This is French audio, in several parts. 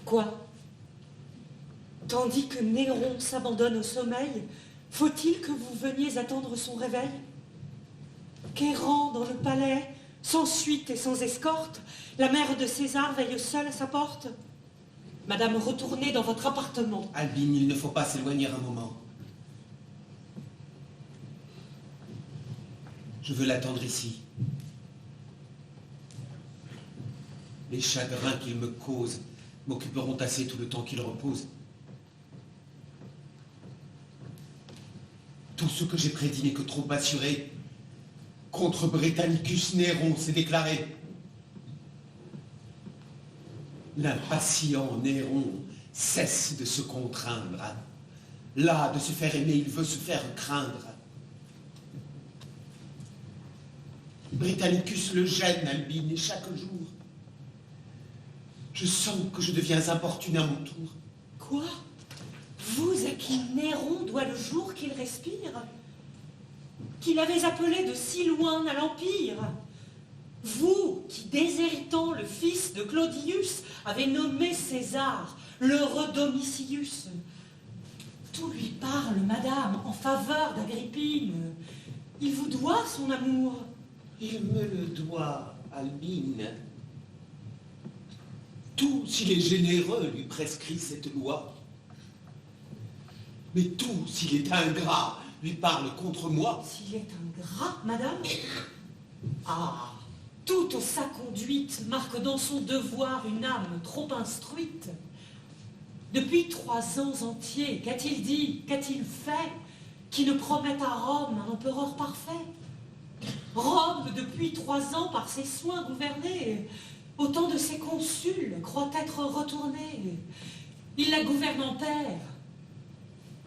Quoi? Tandis que Néron s'abandonne au sommeil, faut-il que vous veniez attendre son réveil? Qu'errant dans le palais, sans suite et sans escorte, la mère de César veille seule à sa porte? Madame, retournez dans votre appartement. Albine, il ne faut pas s'éloigner un moment. Je veux l'attendre ici. Les chagrins qu'il me cause m'occuperont assez tout le temps qu'il repose. Tout ce que j'ai prédit n'est que trop assuré. Contre Britannicus, Néron s'est déclaré. L'impatient Néron cesse de se contraindre. Là, de se faire aimer, il veut se faire craindre. Britannicus le gêne, Albine, et chaque jour, je sens que je deviens importune à mon tour. Quoi? Vous à qui Néron doit le jour qu'il respire? Qu'il avait appelé de si loin à l'Empire? Vous qui, déshéritant le fils de Claudius, avez nommé César, l'heureux Domitius. Tout lui parle, madame, en faveur d'Agrippine. Il vous doit son amour. Il me le doit, Albine. Tout, s'il est généreux, lui prescrit cette loi. Mais tout, s'il est ingrat, lui parle contre moi. S'il est ingrat, madame? Ah, toute sa conduite marque dans son devoir une âme trop instruite. Depuis 3 ans entiers, qu'a-t-il dit, qu'a-t-il fait, qui ne promette à Rome un empereur parfait? Rome, depuis 3 ans, par ses soins gouvernée, autant de ses consuls croient être retournés. Il la gouverne en père.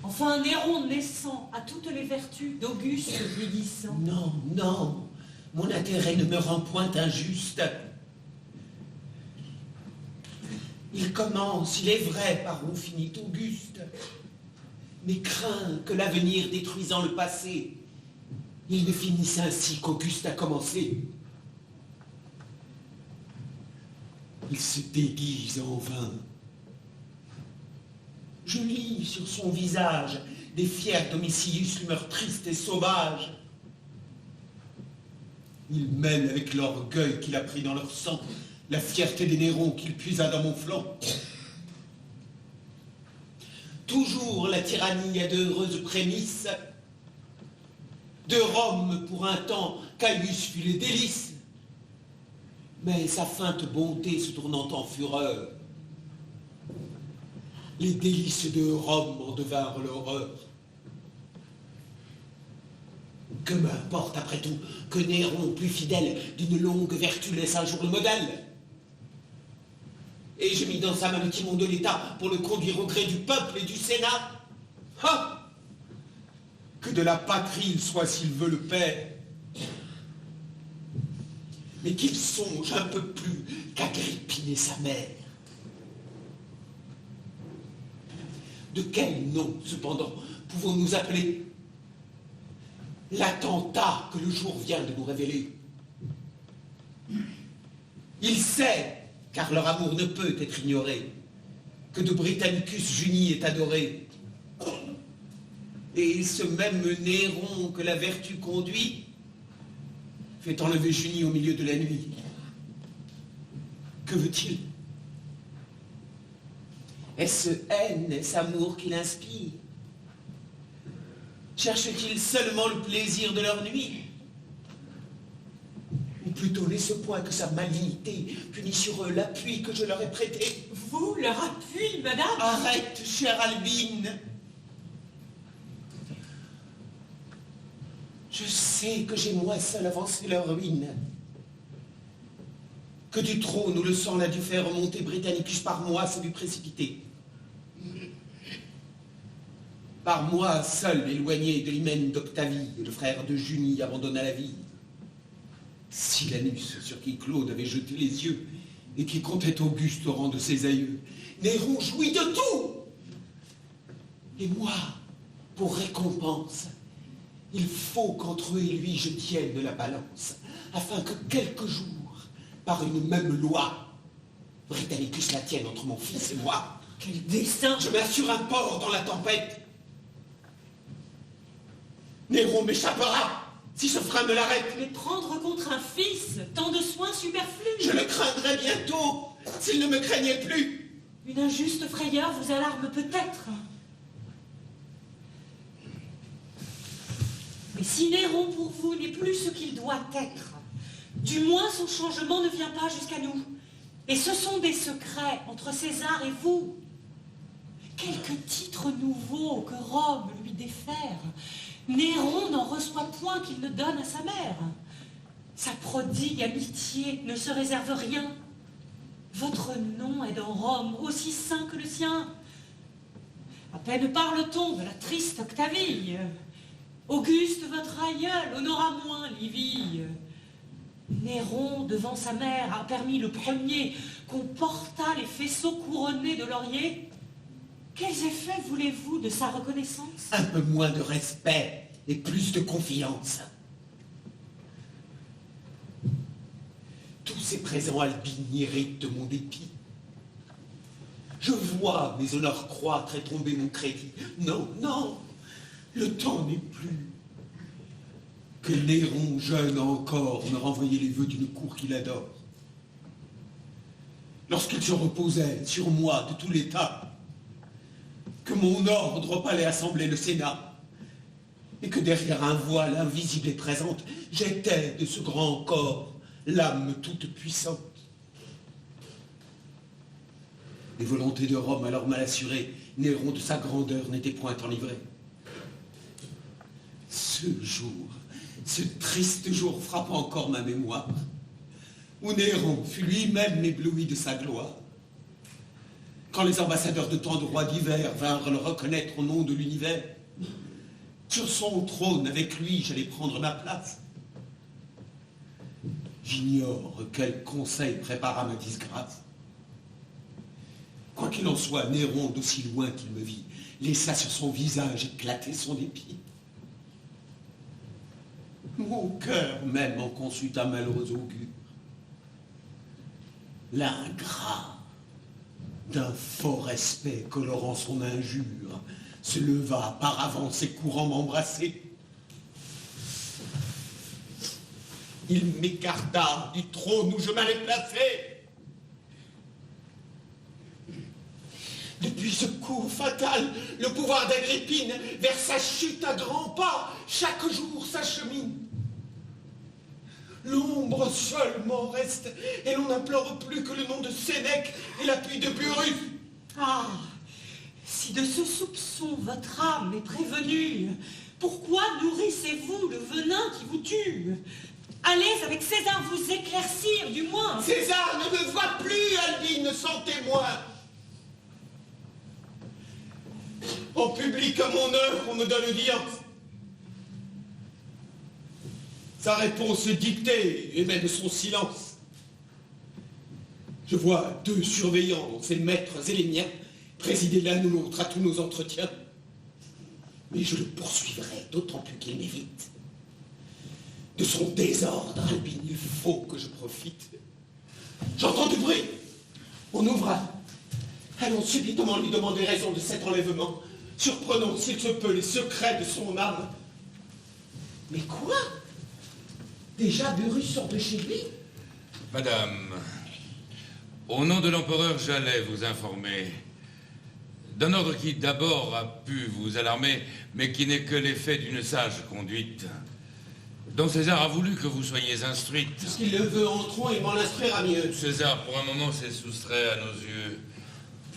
Enfin, Néron naissant à toutes les vertus d'Auguste vieillissant. Non, non, mon intérêt ne me rend point injuste. Il commence, il est vrai, par où finit Auguste, mais craint que l'avenir détruisant le passé, il ne finisse ainsi qu'Auguste a commencé. Il se déguise en vain. Je lis sur son visage des fiers Domitius l'humeur triste et sauvage. Il mène avec l'orgueil qu'il a pris dans leur sang la fierté des Nérons qu'il puisa dans mon flanc. Toujours la tyrannie a d'heureuses prémices. De Rome, pour un temps, Caius fut les délices. Mais sa feinte bonté se tournant en fureur, les délices de Rome en devinrent l'horreur. Que m'importe après tout que Néron, plus fidèle d'une longue vertu, laisse un jour le modèle. Et j'ai mis dans sa main le timon de l'État pour le conduire au gré du peuple et du Sénat. Ah! Que de la patrie il soit s'il veut le père. Mais qu'il songe un peu plus qu'Agrippine et sa mère. De quel nom, cependant, pouvons-nous appeler l'attentat que le jour vient de nous révéler? Il sait, car leur amour ne peut être ignoré, que de Britannicus Junie est adoré. Et ce même Néron que la vertu conduit fait enlever Junie au milieu de la nuit. Que veut-il? Est-ce haine, est-ce amour qu'il inspire? Cherche-t-il seulement le plaisir de leur nuit? Ou plutôt n'est-ce point que sa malignité punit sur eux l'appui que je leur ai prêté? Vous, leur appui, madame? Arrête, chère Albine. Je sais que j'ai moi seul avancé leur ruine. Que du trône où le sang l'a dû faire remonter Britannicus par moi s'est dû précipiter. Par moi seul éloigné de l'hymen d'Octavie, et le frère de Junie abandonna la vie. Silanus, sur qui Claude avait jeté les yeux, et qui comptait Auguste au rang de ses aïeux. Néron jouit de tout. Et moi, pour récompense, il faut qu'entre eux et lui je tienne la balance, afin que quelques jours, par une même loi, Britannicus la tienne entre mon fils et moi. Quel dessein! Je m'assure un port dans la tempête. Néron m'échappera si ce frein me l'arrête. Mais prendre contre un fils, tant de soins superflus. Je le craindrai bientôt s'il ne me craignait plus. Une injuste frayeur vous alarme peut-être. Mais si Néron pour vous n'est plus ce qu'il doit être, du moins son changement ne vient pas jusqu'à nous. Et ce sont des secrets entre César et vous. Quelques titres nouveaux que Rome lui défère. Néron n'en reçoit point qu'il ne donne à sa mère. Sa prodigue amitié ne se réserve rien. Votre nom est dans Rome aussi saint que le sien. À peine parle-t-on de la triste Octavie. Auguste, votre aïeul, honora moins Livie. Néron, devant sa mère, a permis le premier qu'on portât les faisceaux couronnés de laurier. Quels effets voulez-vous de sa reconnaissance? Un peu moins de respect et plus de confiance. Tous ces présents albines irritent de mon dépit. Je vois mes honneurs croître et tomber mon crédit. Non, non, le temps n'est plus. Que Néron, jeune encore, me renvoyait les vœux d'une cour qu'il adore. Lorsqu'il se reposait sur moi de tout l'État, que mon ordre au palais assemblait le Sénat, et que derrière un voile invisible et présente, j'étais de ce grand corps l'âme toute puissante. Les volontés de Rome alors mal assurées, Néron de sa grandeur n'était point enivré. Ce jour, ce triste jour frappe encore ma mémoire, où Néron fut lui-même ébloui de sa gloire. Quand les ambassadeurs de tant de rois divers vinrent le reconnaître au nom de l'univers, sur son trône, avec lui, j'allais prendre ma place. J'ignore quel conseil prépara ma disgrâce. Quoi qu'il en soit, Néron, d'aussi loin qu'il me vit, laissa sur son visage éclater son dépit. Mon cœur même en conçut un malheureux augure. L'ingrat, d'un fort respect colorant son injure, se leva par avance et courant m'embrasser. Il m'écarta du trône où je m'allais placer. Depuis ce coup fatal, le pouvoir d'Agrippine vers sa chute à grands pas, chaque jour s'achemine. L'ombre seule m'en reste, et l'on n'implore plus que le nom de Sénèque et l'appui de Burrus. Ah, si de ce soupçon votre âme est prévenue, pourquoi nourrissez-vous le venin qui vous tue? Allez avec César vous éclaircir, du moins. César ne me voit plus, Albine, sans témoin. En public à mon œuvre, on me donne audience. Sa réponse dictée, et même son silence. Je vois deux surveillants, ses maîtres et les miens, présider l'un ou l'autre à tous nos entretiens. Mais je le poursuivrai, d'autant plus qu'il m'évite. De son désordre, Albine, il faut que je profite. J'entends du bruit. On ouvra. Allons subitement lui demander raison de cet enlèvement, surprenant, s'il se peut, les secrets de son âme. Mais quoi? Déjà Burrus sort de chez lui? Madame, au nom de l'empereur, j'allais vous informer d'un ordre qui d'abord a pu vous alarmer, mais qui n'est que l'effet d'une sage conduite, dont César a voulu que vous soyez instruite. Puisqu'il le veut, entrons et m'en instruira mieux. César, pour un moment, s'est soustrait à nos yeux.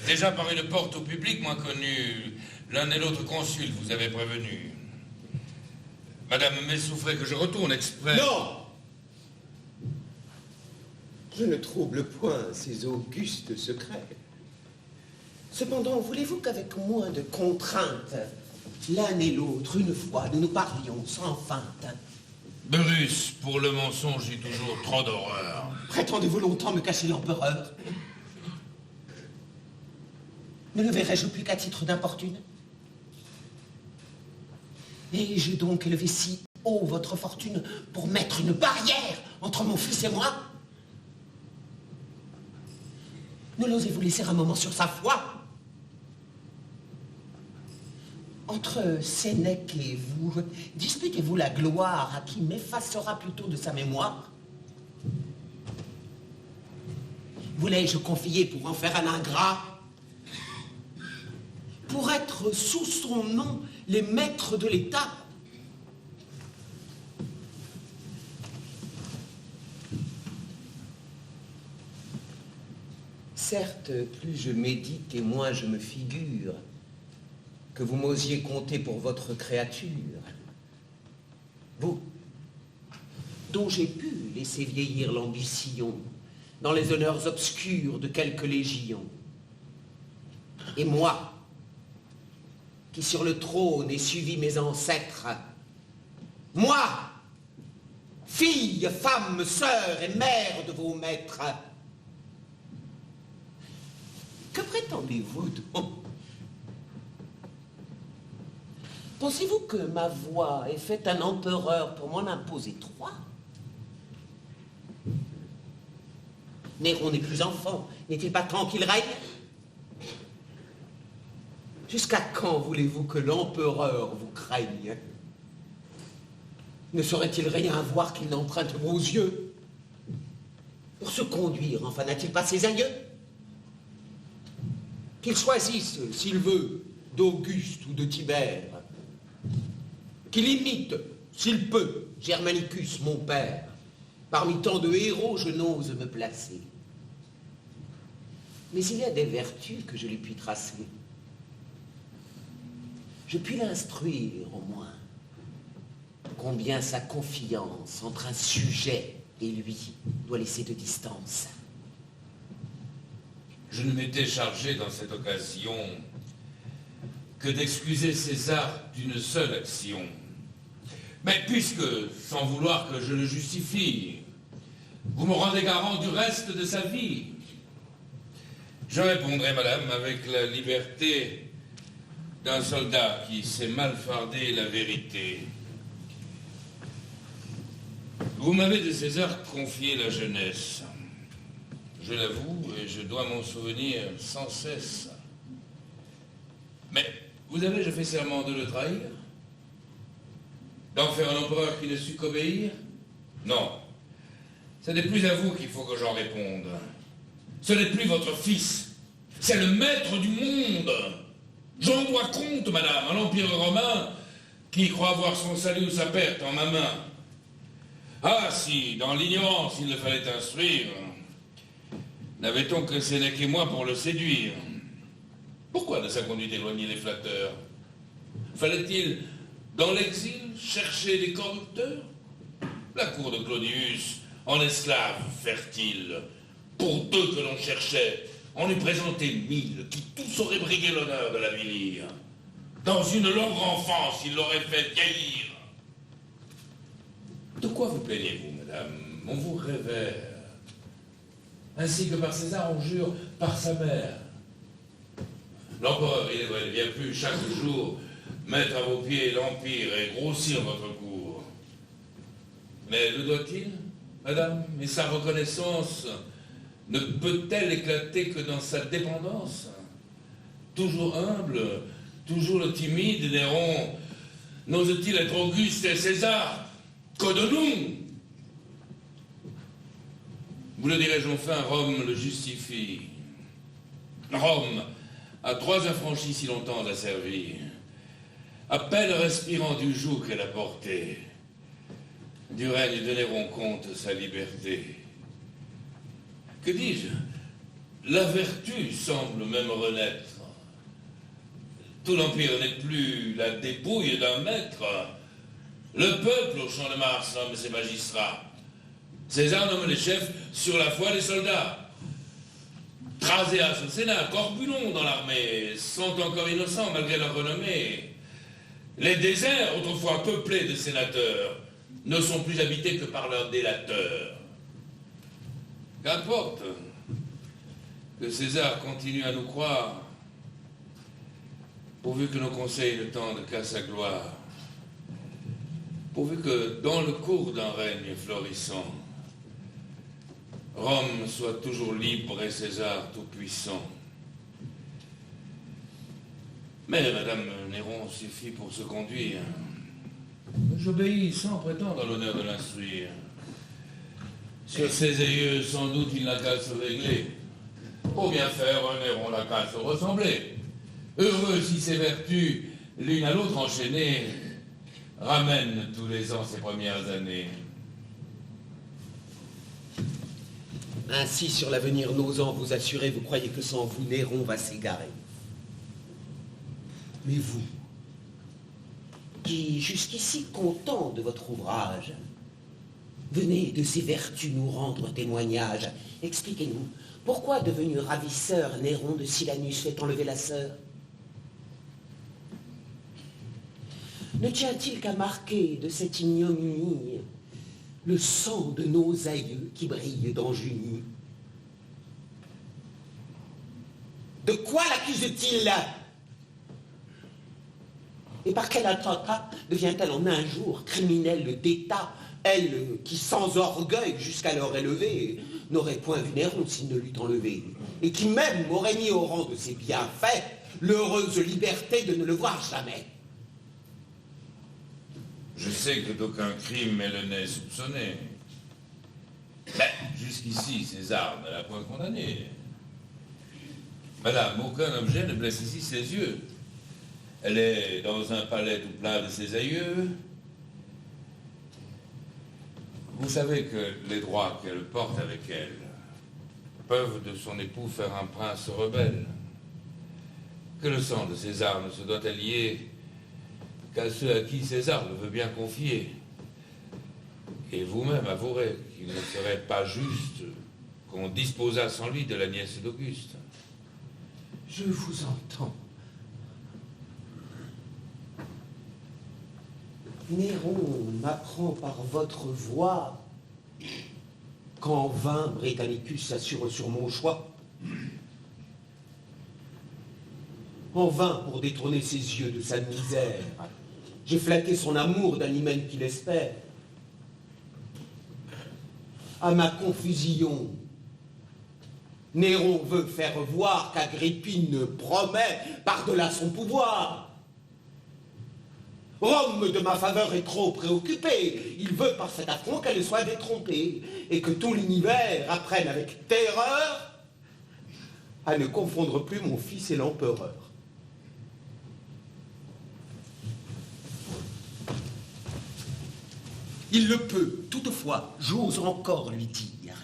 Déjà par une porte au public moins connue, l'un et l'autre consul vous avez prévenu. Madame, mais souffrez que je retourne exprès. Non! Je ne trouble point ces augustes secrets. Cependant, voulez-vous qu'avec moins de contraintes, l'un et l'autre, une fois, nous nous parlions sans feinte? Burrus, pour le mensonge, j'ai toujours trop d'horreur. Prétendez-vous longtemps me cacher l'empereur? Ne le verrai-je plus qu'à titre d'importune? Ai-je donc élevé si haut votre fortune pour mettre une barrière entre mon fils et moi? Ne l'osez-vous laisser un moment sur sa foi? Entre Sénèque et vous, disputez-vous la gloire à qui m'effacera plutôt de sa mémoire? Voulais-je confier pour en faire un ingrat? Pour être sous son nom les maîtres de l'État? Certes, plus je médite et moins je me figure que vous m'osiez compter pour votre créature. Vous, dont j'ai pu laisser vieillir l'ambition dans les honneurs obscurs de quelques légions. Et moi, qui sur le trône ai suivi mes ancêtres, moi, fille, femme, sœur et mère de vos maîtres, que prétendez-vous donc? Pensez-vous que ma voix ait fait un empereur pour m'en imposer trois? Néron n'est plus enfant, n'est-il pas temps qu'il règne? Jusqu'à quand voulez-vous que l'empereur vous craigne? Ne saurait-il rien voir qu'il n'emprunte vos yeux? Pour se conduire, enfin, n'a-t-il pas ses aïeux? Qu'il choisisse, s'il veut, d'Auguste ou de Tibère. Qu'il imite, s'il peut, Germanicus, mon père. Parmi tant de héros, je n'ose me placer. Mais il y a des vertus que je lui puis tracer. Je puis l'instruire, au moins, combien sa confiance entre un sujet et lui doit laisser de distance. Je ne m'étais chargé dans cette occasion que d'excuser César d'une seule action. Mais puisque, sans vouloir que je le justifie, vous me rendez garant du reste de sa vie, je répondrai, madame, avec la liberté d'un soldat qui sait mal farder la vérité. Vous m'avez de César confié la jeunesse. Je l'avoue, et je dois m'en souvenir sans cesse. Mais vous avez-je fait serment de le trahir? D'en faire un empereur qui ne sut qu'obéir? Non. Ce n'est plus à vous qu'il faut que j'en réponde. Ce n'est plus votre fils. C'est le maître du monde. J'en dois compte, madame, à l'Empire romain qui croit voir son salut ou sa perte en ma main. Ah, si, dans l'ignorance, il le fallait instruire, n'avait-on que Sénèque et moi pour le séduire? Pourquoi de sa conduite éloigner les flatteurs? Fallait-il, dans l'exil, chercher des corrupteurs? La cour de Claudius, en esclaves fertiles, pour deux que l'on cherchait, on lui présentait 1000 qui tous auraient brigué l'honneur de l'avilir. Dans une longue enfance, il l'aurait fait vieillir. De quoi vous plaignez-vous, madame? On vous révère. Ainsi que par César, on jure par sa mère. L'empereur, il est vrai, ne vient plus chaque jour mettre à vos pieds l'Empire et grossir votre cour. Mais le doit-il, madame? Et sa reconnaissance ne peut-elle éclater que dans sa dépendance? Toujours humble, toujours le timide, Néron n'ose-t-il être Auguste et César que de nous? Vous le dirai-je enfin, Rome le justifie. Rome a 3 affranchis si longtemps la servie, à peine respirant du joug qu'elle a porté. Du règne de Néron compte sa liberté. Que dis-je? La vertu semble même renaître. Tout l'Empire n'est plus la dépouille d'un maître. Le peuple au champ de Mars nomme ses magistrats. César nomme les chefs sur la foi des soldats. Traséas au Sénat, Corbulo dans l'armée, sont encore innocents malgré leur renommée. Les déserts, autrefois peuplés de sénateurs, ne sont plus habités que par leurs délateurs. Qu'importe que César continue à nous croire, pourvu que nos conseils ne tendent qu'à sa gloire, pourvu que, dans le cours d'un règne florissant, Rome soit toujours libre et César tout-puissant. Mais Madame Néron suffit pour se conduire. J'obéis sans prétendre à l'honneur de l'instruire. Sur ses aïeux, sans doute, il n'a qu'à se régler. Pour bien faire, un Néron n'a qu'à se ressembler. Heureux si ses vertus, l'une à l'autre enchaînées, ramènent tous les ans ses premières années. Ainsi, sur l'avenir n'osant vous assurer, vous croyez que sans vous, Néron va s'égarer. Mais vous, qui jusqu'ici content de votre ouvrage, venez de ses vertus nous rendre témoignage. Expliquez-nous, pourquoi devenu ravisseur, Néron de Silanus fait enlever la sœur? Ne tient-il qu'à marquer de cette ignominie le sang de nos aïeux qui brille dans Junie? De quoi l'accuse-t-il? Et par quel attentat devient-elle en un jour criminelle d'État, elle qui, sans orgueil jusqu'alors élevée, n'aurait point vu Néron s'il ne l'eût enlevé, et qui même aurait mis au rang de ses bienfaits l'heureuse liberté de ne le voir jamais? Je sais que d'aucun crime elle n'est soupçonnée. Mais jusqu'ici, César ne l'a point condamné. Madame, aucun objet ne blesse ici ses yeux. Elle est dans un palais tout plein de ses aïeux. Vous savez que les droits qu'elle porte avec elle peuvent de son époux faire un prince rebelle. Que le sang de César ne se doit allier qu'à ceux à qui César le veut bien confier. Et vous-même avouerez qu'il ne serait pas juste qu'on disposât sans lui de la nièce d'Auguste. Je vous entends. Néron m'apprend par votre voix qu'en vain Britannicus s'assure sur mon choix. En vain pour détourner ses yeux de sa misère. J'ai flatté son amour d'un hymen qu'il espère. À ma confusion, Néron veut faire voir qu'Agrippine promet par-delà son pouvoir. Rome de ma faveur est trop préoccupée. Il veut par cet affront qu'elle soit détrompée et que tout l'univers apprenne avec terreur à ne confondre plus mon fils et l'empereur. Il le peut, toutefois, j'ose encore lui dire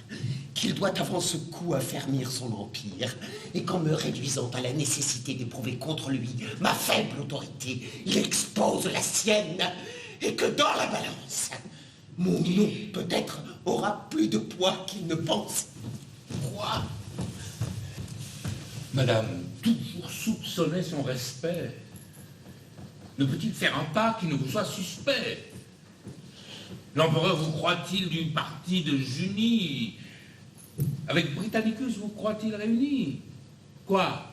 qu'il doit avant ce coup affermir son empire, et qu'en me réduisant à la nécessité d'éprouver contre lui ma faible autorité, il expose la sienne, et que dans la balance, mon nom peut-être aura plus de poids qu'il ne pense. Quoi? Madame, toujours soupçonner son respect. Ne peut-il faire un pas qui ne vous soit suspect? L'empereur vous croit-il d'une partie de Junie? Avec Britannicus vous croit-il réuni? Quoi?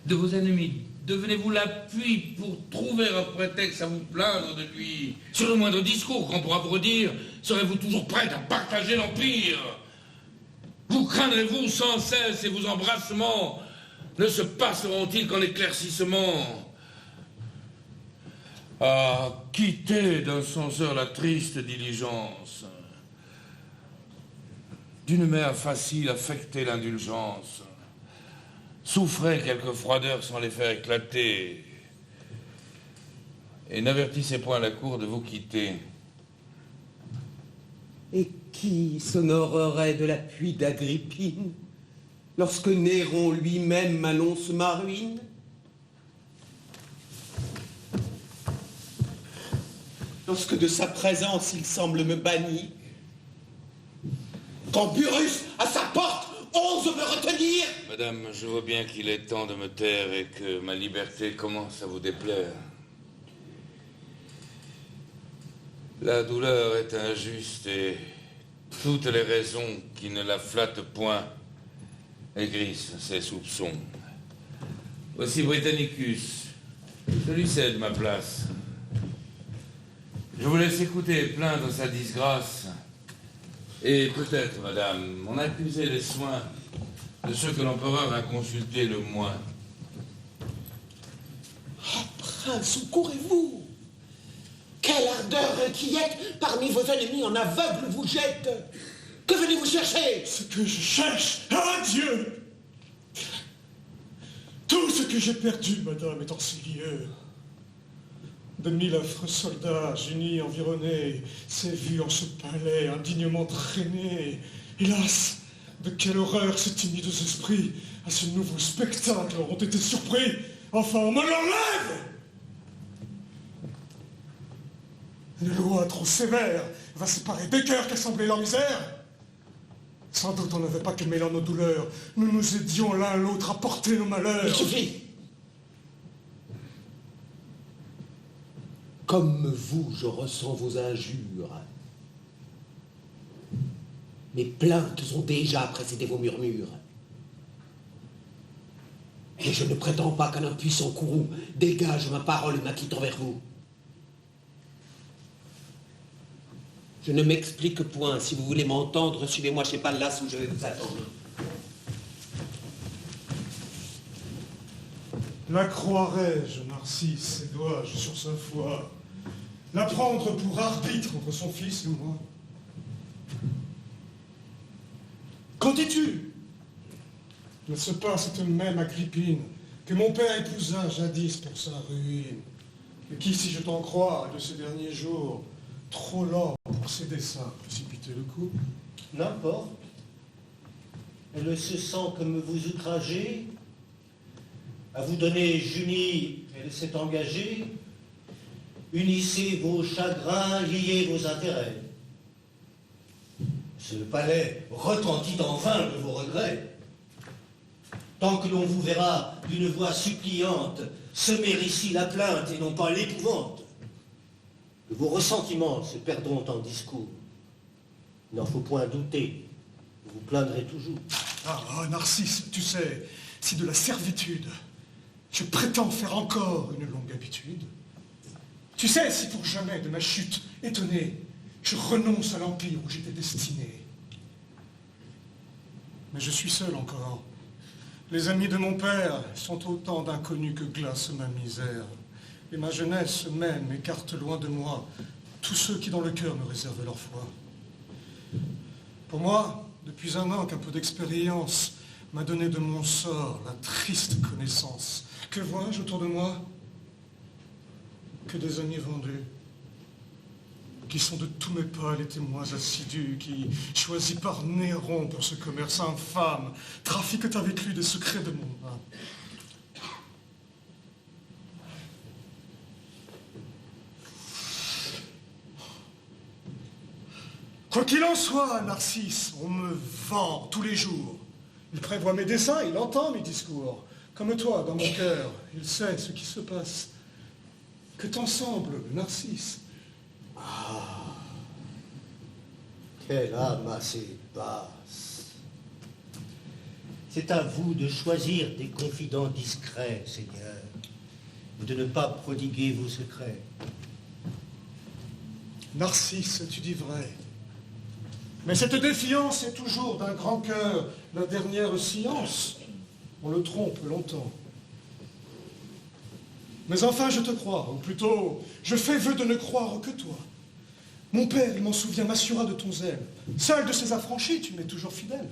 De vos ennemis, devenez-vous l'appui pour trouver un prétexte à vous plaindre de lui? Sur le moindre discours qu'on pourra vous redire, serez-vous toujours prête à partager l'Empire? Vous craindrez-vous sans cesse et vos embrassements ne se passeront-ils qu'en éclaircissement? Ah, quittez d'un songeur la triste diligence. D'une mère facile, affectez l'indulgence. Souffrez quelques froideurs sans les faire éclater. Et n'avertissez point la cour de vous quitter. Et qui s'honorerait de l'appui d'Agrippine lorsque Néron lui-même m'annonce ma ruine? Lorsque de sa présence il semble me banni? Quand Burrus, à sa porte, ose me retenir? Madame, je vois bien qu'il est temps de me taire et que ma liberté commence à vous déplaire. La douleur est injuste et toutes les raisons qui ne la flattent point aigrissent ses soupçons. Voici Britannicus. Je lui cède ma place. Je vous laisse écouter et plaindre sa disgrâce. Et peut-être, madame, on accusait les soins de ceux que l'empereur a consultés le moins. Ah, prince, où courez-vous? Quelle ardeur inquiète parmi vos ennemis en aveugle vous jette. Que venez-vous chercher? Ce que je cherche, ah Dieu! Tout ce que j'ai perdu, madame, est en ces lieux. De 1000 affreux soldats, génies environnés, s'est vu en ce palais indignement traîné. Hélas, de quelle horreur ces timides esprits à ce nouveau spectacle auront été surpris. Enfin, on me l'enlève! Une loi trop sévère va séparer des cœurs qu'assembler leur misère. Sans doute on n'avait pas que mêlant nos douleurs, nous nous aidions l'un l'autre à porter nos malheurs. Il suffit. Comme vous, je ressens vos injures. Mes plaintes ont déjà précédé vos murmures. Et je ne prétends pas qu'un impuissant courroux dégage ma parole et m'acquitte envers vous. Je ne m'explique point. Si vous voulez m'entendre, suivez-moi chez Pallas où je vais vous attendre. La croirais-je, Narcisse, et dois-je, sur sa foi, la prendre pour arbitre entre son fils et moi? Qu'en dis-tu? N'est-ce pas cette même Agrippine que mon père épousa jadis pour sa ruine, et qui, si je t'en crois, de ces derniers jours, trop lent pour ses desseins, précipiter le coup? N'importe. Elle se sent comme vous outrager. À vous donner Junie, elle s'est engagée. Unissez vos chagrins, liez vos intérêts. Ce palais retentit en vain de vos regrets. Tant que l'on vous verra d'une voix suppliante semer ici la plainte et non pas l'épouvante, que vos ressentiments se perdront en discours. Il n'en faut point douter, vous vous plaindrez toujours. Ah, Narcisse, tu sais, si de la servitude, je prétends faire encore une longue habitude, tu sais, si pour jamais de ma chute étonnée, je renonce à l'empire où j'étais destiné. Mais je suis seul encore. Les amis de mon père sont autant d'inconnus que glace ma misère. Et ma jeunesse même écarte loin de moi tous ceux qui dans le cœur me réservent leur foi. Pour moi, depuis un an qu'un peu d'expérience m'a donné de mon sort la triste connaissance. Que vois-je autour de moi? Que des amis vendus, qui sont de tous mes pas les témoins assidus, qui, choisis par Néron pour ce commerce infâme, trafiquent avec lui des secrets de mon âme. Quoi qu'il en soit, Narcisse, on me vend tous les jours. Il prévoit mes desseins, il entend mes discours. Comme toi, dans mon cœur, il sait ce qui se passe. Que t'en semble, Narcisse? Ah, quelle âme assez basse. C'est à vous de choisir des confidents discrets, Seigneur, et de ne pas prodiguer vos secrets. Narcisse, tu dis vrai. Mais cette défiance est toujours d'un grand cœur la dernière science. On le trompe longtemps. Mais enfin, je te crois, ou plutôt, je fais vœu de ne croire que toi. Mon père, il m'en souvient, m'assura de ton zèle. Seul de ces affranchis, tu m'es toujours fidèle.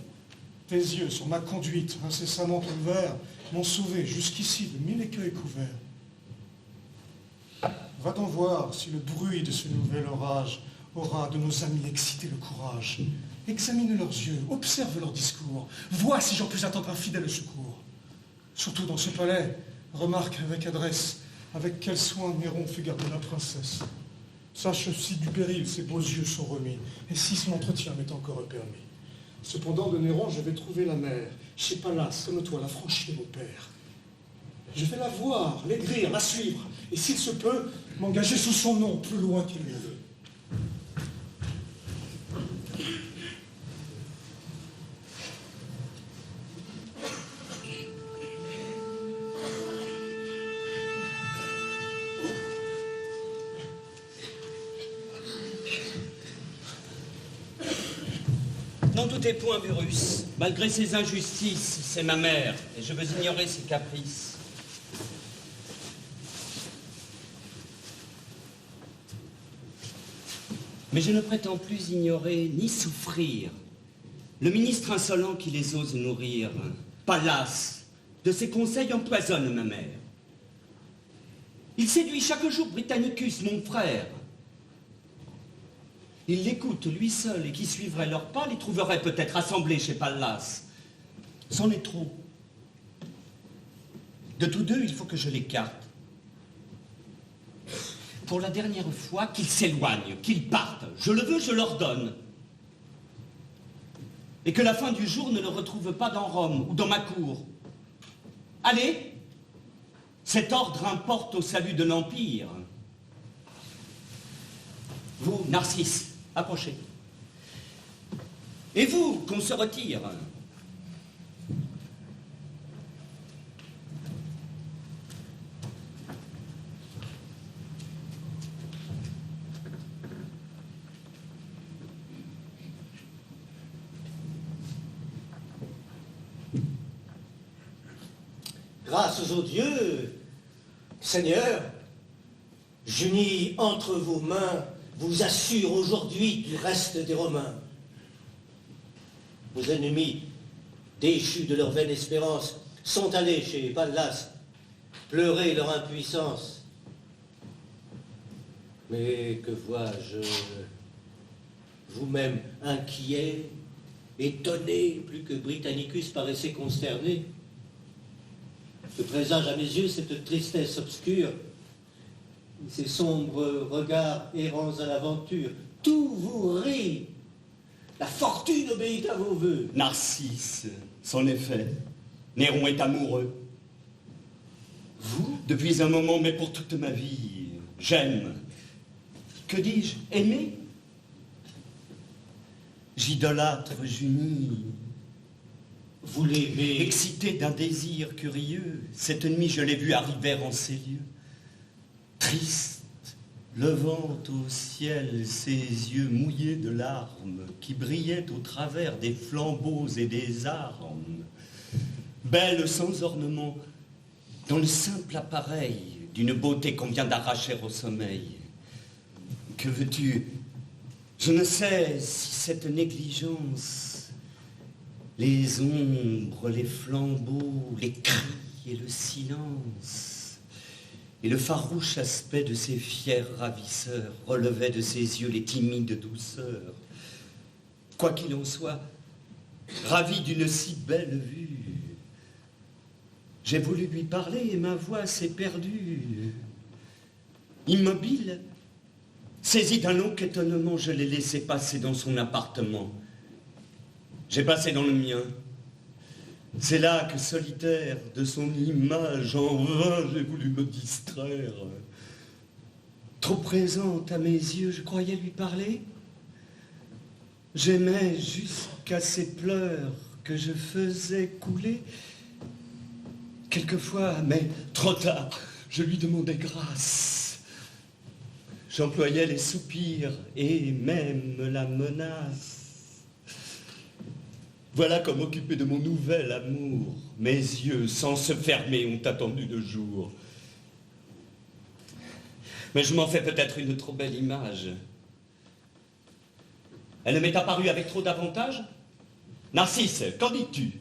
Tes yeux sur ma conduite, incessamment ouverts, m'ont sauvé jusqu'ici de 1000 écueils couverts. Va donc voir si le bruit de ce nouvel orage aura de nos amis excité le courage. Examine leurs yeux, observe leur discours, vois si j'en puis attendre un fidèle secours. Surtout dans ce palais, remarque avec adresse avec quel soin Néron fait garder la princesse. Sache si du péril ses beaux yeux sont remis, et si son entretien m'est encore permis. Cependant, de Néron, je vais trouver la mère, chez Pallas, comme toi, la franchie de mon père. Je vais la voir, l'aigrir, la suivre, et s'il se peut, m'engager sous son nom, plus loin qu'il le veut. tout est point, Burrus. Malgré ses injustices, c'est ma mère, et je veux ignorer ses caprices. Mais je ne prétends plus ignorer ni souffrir le ministre insolent qui les ose nourrir. Pallas, de ses conseils empoisonne ma mère. Il séduit chaque jour Britannicus, mon frère. Il l'écoute, lui seul, et qui suivrait leurs pas, les trouverait peut-être assemblés chez Pallas. C'en est trop. De tous deux, il faut que je l'écarte. Pour la dernière fois, qu'ils s'éloignent, qu'ils partent. Je le veux, je l'ordonne. Et que la fin du jour ne le retrouve pas dans Rome ou dans ma cour. Allez, cet ordre importe au salut de l'Empire. Vous, Narcisse, approchez. Et vous, qu'on se retire. Grâce aux dieux, Seigneur, j'unis entre vos mains, vous assure aujourd'hui du reste des Romains. Vos ennemis, déchus de leur vaine espérance, sont allés chez Pallas pleurer leur impuissance. Mais que vois-je? Vous-même inquiet, étonné, plus que Britannicus paraissait consterné. Je présage à mes yeux cette tristesse obscure, ces sombres regards errants à l'aventure. Tout vous rit. La fortune obéit à vos voeux. Narcisse, c'en est fait. Néron est amoureux. Vous? Depuis un moment, mais pour toute ma vie, j'aime. Que dis-je? Aimer? J'idolâtre Junie. Vous l'aimez? Excité d'un désir curieux, cette nuit je l'ai vue arriver en ces lieux. Triste, levant au ciel ses yeux mouillés de larmes qui brillaient au travers des flambeaux et des armes. Belle sans ornement, dans le simple appareil d'une beauté qu'on vient d'arracher au sommeil. Que veux-tu? Je ne sais si cette négligence, les ombres, les flambeaux, les cris et le silence, et le farouche aspect de ces fiers ravisseurs relevait de ses yeux les timides douceurs. Quoi qu'il en soit, ravi d'une si belle vue, j'ai voulu lui parler et ma voix s'est perdue. Immobile, saisi d'un long étonnement, je l'ai laissé passer dans son appartement. J'ai passé dans le mien. C'est là que, solitaire de son image, en vain j'ai voulu me distraire. Trop présente à mes yeux, je croyais lui parler. J'aimais jusqu'à ces pleurs que je faisais couler. Quelquefois, mais trop tard, je lui demandais grâce. J'employais les soupirs et même la menace. Voilà comme occupé de mon nouvel amour, mes yeux, sans se fermer, ont attendu le jour. Mais je m'en fais peut-être une trop belle image. Elle m'est apparue avec trop d'avantages? Narcisse, qu'en dis-tu?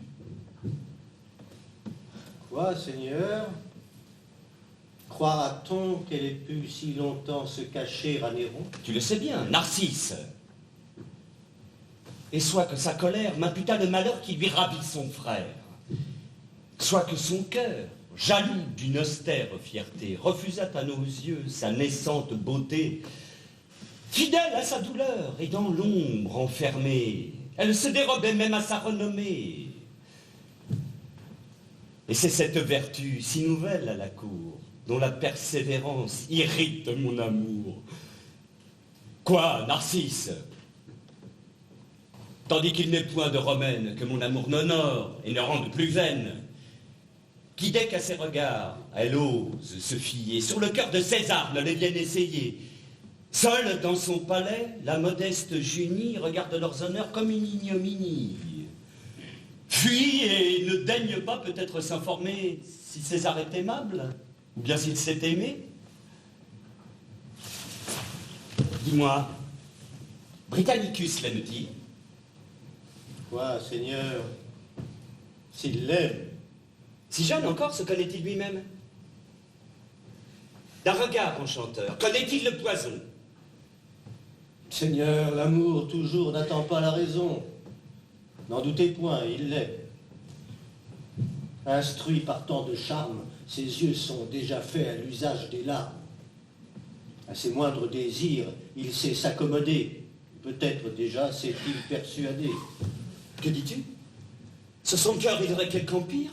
Quoi, Seigneur? Croira-t-on qu'elle ait pu si longtemps se cacher à Néron? Tu le sais bien, Narcisse. Et soit que sa colère m'imputât le malheur qui lui ravit son frère, soit que son cœur, jaloux d'une austère fierté, refusât à nos yeux sa naissante beauté. Fidèle à sa douleur et dans l'ombre enfermée, elle se dérobait même à sa renommée. Et c'est cette vertu si nouvelle à la cour, dont la persévérance irrite mon amour. Quoi, Narcisse? Tandis qu'il n'est point de romaine que mon amour n'honore et ne rende plus vaine, qui dès qu'à ses regards, elle ose se fier, sur le cœur de César ne les vienne essayer. Seule dans son palais, la modeste Junie regarde leurs honneurs comme une ignominie. Fuit et ne daigne pas peut-être s'informer si César est aimable, ou bien s'il s'est aimé. Dis-moi, Britannicus l'aime-t-il? Quoi, Seigneur? S'il l'aime. Si jeune encore, se connaît-il lui-même? D'un regard enchanteur, connaît-il le poison? Seigneur, l'amour toujours n'attend pas la raison. N'en doutez point, il l'est. Instruit par tant de charme, ses yeux sont déjà faits à l'usage des larmes. À ses moindres désirs, il sait s'accommoder. Peut-être déjà s'est-il persuadé. Que dis-tu? Sur son cœur, il aurait quelque empire?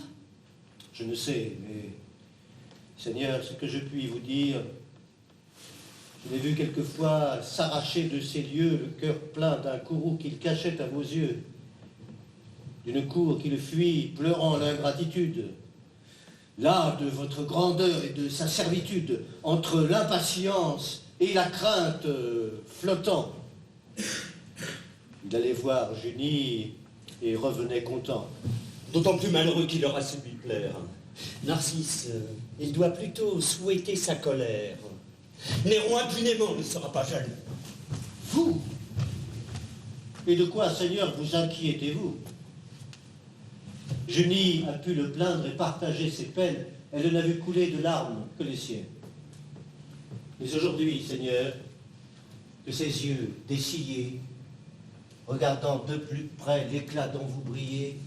Je ne sais, mais, Seigneur, ce que je puis vous dire, je l'ai vu quelquefois s'arracher de ces lieux le cœur plein d'un courroux qu'il cachait à vos yeux, d'une cour qu'il fuit, pleurant l'ingratitude. Là, de votre grandeur et de sa servitude, entre l'impatience et la crainte flottant. Il allait voir Junie et revenait content. D'autant plus malheureux qu'il aura su lui plaire. Narcisse, il doit plutôt souhaiter sa colère. Néron impunément ne sera pas jaloux. Vous? Et de quoi, Seigneur, vous inquiétez-vous? Junie a pu le plaindre et partager ses peines. Elle n'a vu couler de larmes que les siennes. Mais aujourd'hui, Seigneur, que ses yeux dessillés, regardant de plus près l'éclat dont vous brillez,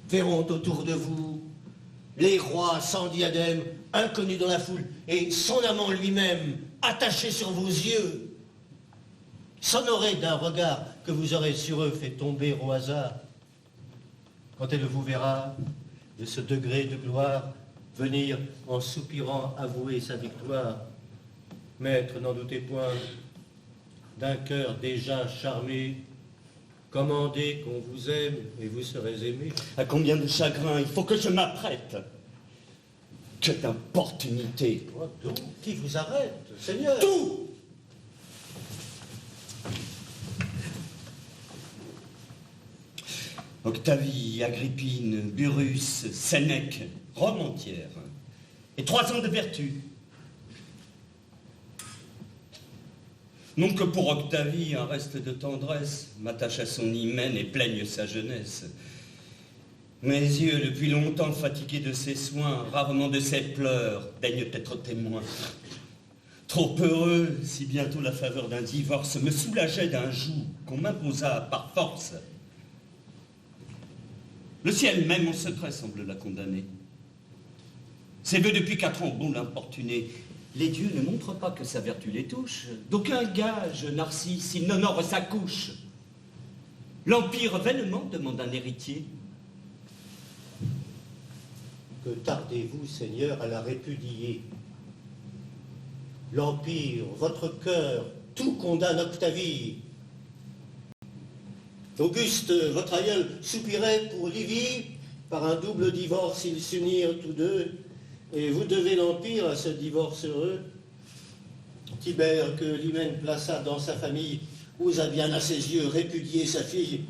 verront autour de vous les rois sans diadème, inconnus dans la foule, et son amant lui-même, attaché sur vos yeux, s'honorer d'un regard que vous aurez sur eux fait tomber au hasard. Quand elle vous verra, de ce degré de gloire, venir en soupirant avouer sa victoire, maître, n'en doutez point, d'un cœur déjà charmé, commandez qu'on vous aime et vous serez aimé. À combien de chagrin il faut que je m'apprête? Que d'importunité! Quoi donc? Qui vous arrête, Seigneur? Tout! Octavie, Agrippine, Burrus, Sénèque, Rome entière, et 3 ans de vertu. Non que pour Octavie un reste de tendresse m'attache à son hymen et plaigne sa jeunesse. Mes yeux, depuis longtemps fatigués de ses soins, rarement de ses pleurs, daignent être témoins. Trop heureux, si bientôt la faveur d'un divorce me soulageait d'un joug qu'on m'imposa par force. Le ciel même en secret semble la condamner. Ses vœux depuis 4 ans vont l'importuner. Les dieux ne montrent pas que sa vertu les touche. D'aucun gage, Narcisse, il n'honore sa couche. L'Empire vainement demande un héritier. Que tardez-vous, Seigneur, à la répudier? L'Empire, votre cœur, tout condamne Octavie. Auguste, votre aïeul, soupirait pour Livie. Par un double divorce, ils s'unirent tous deux. Et vous devez l'Empire à ce divorce heureux. Tibère, que l'hymen plaça dans sa famille, osa bien à ses yeux répudier sa fille.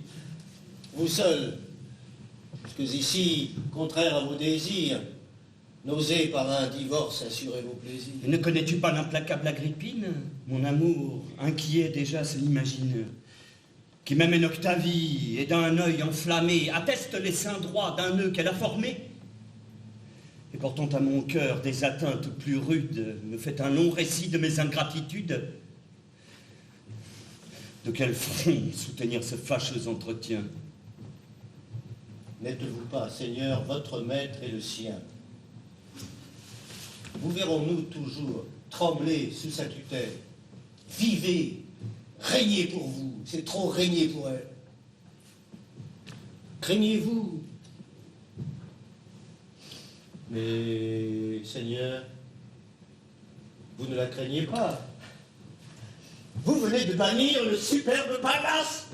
Vous seul, parce que ici, contraire à vos désirs, n'osez par un divorce assurer vos plaisirs. Ne connais-tu pas l'implacable Agrippine? Mon amour, inquiet déjà, se l'imagine. Qui m'amène Octavie, et d'un œil enflammé, atteste les seins droits d'un nœud qu'elle a formé. Et portant à mon cœur des atteintes plus rudes, me fait un long récit de mes ingratitudes. De quel front soutenir ce fâcheux entretien? N'êtes-vous pas, Seigneur, votre maître et le sien? Vous verrons-nous toujours trembler sous sa tutelle? Vivez, régnez pour vous, c'est trop régner pour elle. Craignez-vous? Mais, Seigneur, vous ne la craignez pas. Vous venez de bannir le superbe Pallas,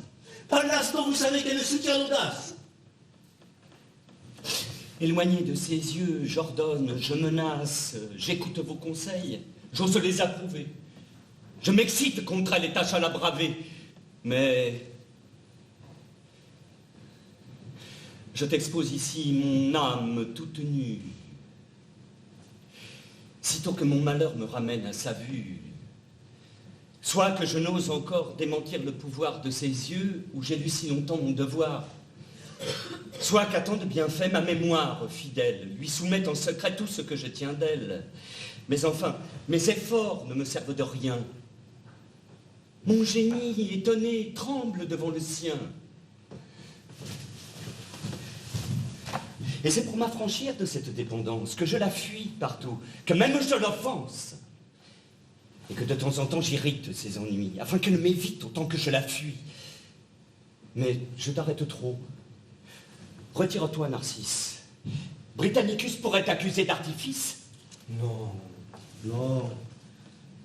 Pallas dont vous savez qu'elle ne soutient l'audace. Éloigné de ses yeux, j'ordonne, je menace, j'écoute vos conseils, j'ose les approuver. Je m'excite contre les tâches à la braver, mais je t'expose ici mon âme toute nue. Sitôt que mon malheur me ramène à sa vue, soit que je n'ose encore démentir le pouvoir de ses yeux, où j'ai lu si longtemps mon devoir, soit qu'à tant de bienfaits ma mémoire fidèle lui soumette en secret tout ce que je tiens d'elle. Mais enfin, mes efforts ne me servent de rien. Mon génie étonné tremble devant le sien. Et c'est pour m'affranchir de cette dépendance que je la fuis partout, que même je l'offense, et que de temps en temps j'irrite ses ennuis, afin qu'elle m'évite autant que je la fuis. Mais je t'arrête trop. Retire-toi, Narcisse. Britannicus pourrait t'accuser d'artifice. Non, non.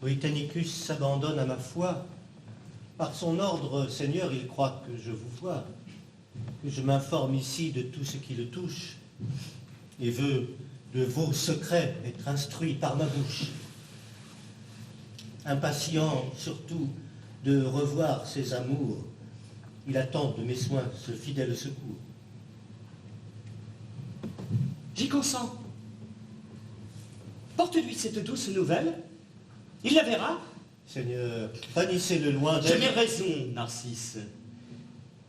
Britannicus s'abandonne à ma foi. Par son ordre, Seigneur, il croit que je vous vois, que je m'informe ici de tout ce qui le touche, et veut de vos secrets être instruit par ma bouche. Impatient surtout de revoir ses amours, il attend de mes soins ce fidèle secours. J'y consens. Porte-lui cette douce nouvelle. Il la verra. Seigneur, bannissez-le loin d'elle. J'ai mes raisons, Narcisse.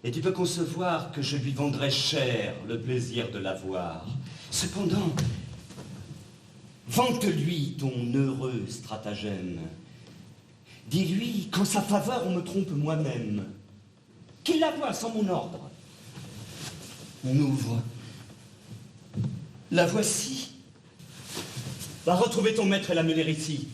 Et tu peux concevoir que je lui vendrais cher le plaisir de la voir. Cependant, vante-lui ton heureux stratagème. Dis-lui qu'en sa faveur on me trompe moi-même. Qu'il la voie sans mon ordre. On ouvre. La voici. Va retrouver ton maître et la mener ici.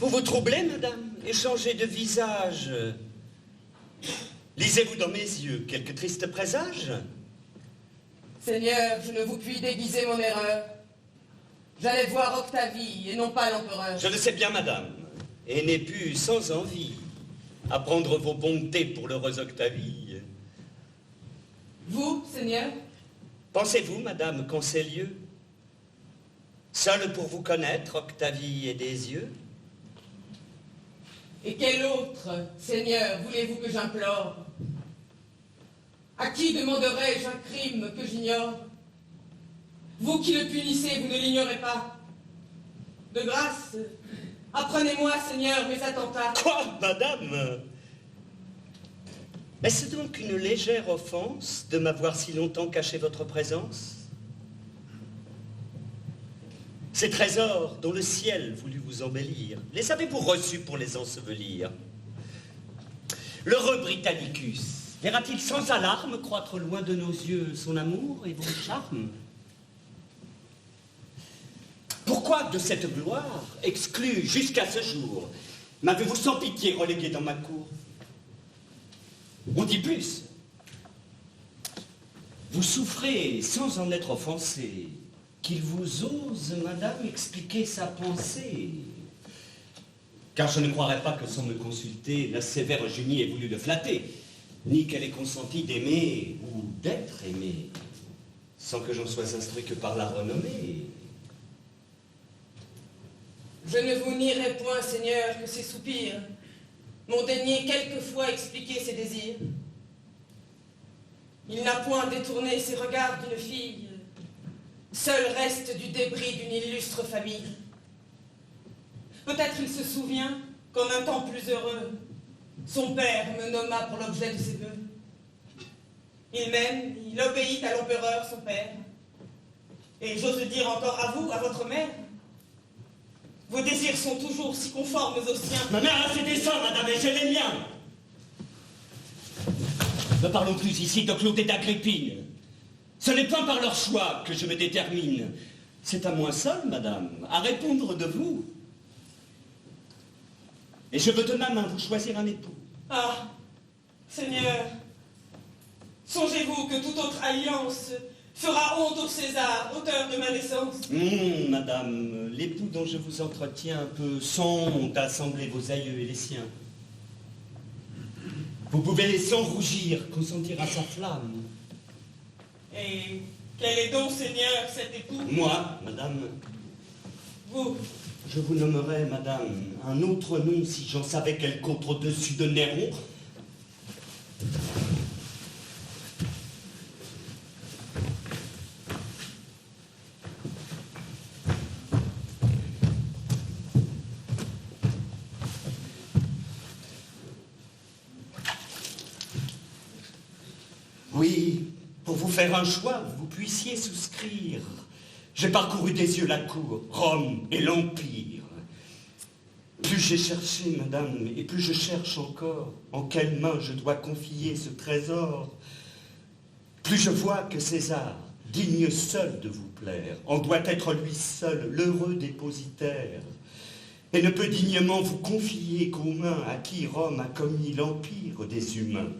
Vous vous troublez, madame, et changez de visage. Lisez-vous dans mes yeux quelques tristes présages? Seigneur, je ne vous puis déguiser mon erreur. J'allais voir Octavie et non pas l'empereur. Je le sais bien, madame, et n'ai pu, sans envie, apprendre vos bontés pour l'heureuse Octavie. Vous, Seigneur? Pensez-vous, madame, qu'en ces lieux, seul pour vous connaître, Octavie et des yeux? Et quel autre, Seigneur, voulez-vous que j'implore? À qui demanderai-je un crime que j'ignore? Vous qui le punissez, vous ne l'ignorez pas. De grâce, apprenez-moi, Seigneur, mes attentats. Quoi, madame? Est-ce donc une légère offense de m'avoir si longtemps caché votre présence? Ces trésors dont le ciel voulut vous embellir, les avez-vous reçus pour les ensevelir? L'heureux Britannicus verra-t-il sans alarme croître loin de nos yeux son amour et vos charmes? Pourquoi de cette gloire, exclue jusqu'à ce jour, m'avez-vous sans pitié relégué dans ma cour? On dit plus. Vous souffrez sans en être offensé, qu'il vous ose, madame, expliquer sa pensée. Car je ne croirais pas que sans me consulter, la sévère Junie ait voulu le flatter, ni qu'elle ait consenti d'aimer ou d'être aimée, sans que j'en sois instruit que par la renommée. Je ne vous nierai point, Seigneur, que ces soupirs m'ont daigné quelquefois expliquer ses désirs. Il n'a point détourné ses regards d'une fille, seul reste du débris d'une illustre famille. Peut-être il se souvient qu'en un temps plus heureux, son père me nomma pour l'objet de ses vœux. Il m'aime, il obéit à l'empereur, son père. Et j'ose dire encore à vous, à votre mère, vos désirs sont toujours si conformes aux siens. Ma mère a ses desseins, madame, et j'ai les miens. Ne parlons plus ici de Claude et d'Agrippine. Ce n'est pas par leur choix que je me détermine. C'est à moi seul, madame, à répondre de vous. Et je veux de ma main vous choisir un époux. Ah, Seigneur, songez-vous que toute autre alliance fera honte au César, auteur de ma naissance. Madame, l'époux dont je vous entretiens peut sans honte assembler vos aïeux et les siens. Vous pouvez sans rougir consentir à sa flamme. Et quel est donc, Seigneur, cet époux? Moi, madame, Vous, je vous nommerais, madame, un autre nom si j'en savais quelque autre au-dessus de Néron. Oui, pour vous faire un choix, vous puissiez souscrire. J'ai parcouru des yeux la cour, Rome et l'Empire. Plus j'ai cherché, madame, et plus je cherche encore en quelles mains je dois confier ce trésor, plus je vois que César, digne seul de vous plaire, en doit être lui seul l'heureux dépositaire, et ne peut dignement vous confier qu'aux mains à qui Rome a commis l'empire des humains.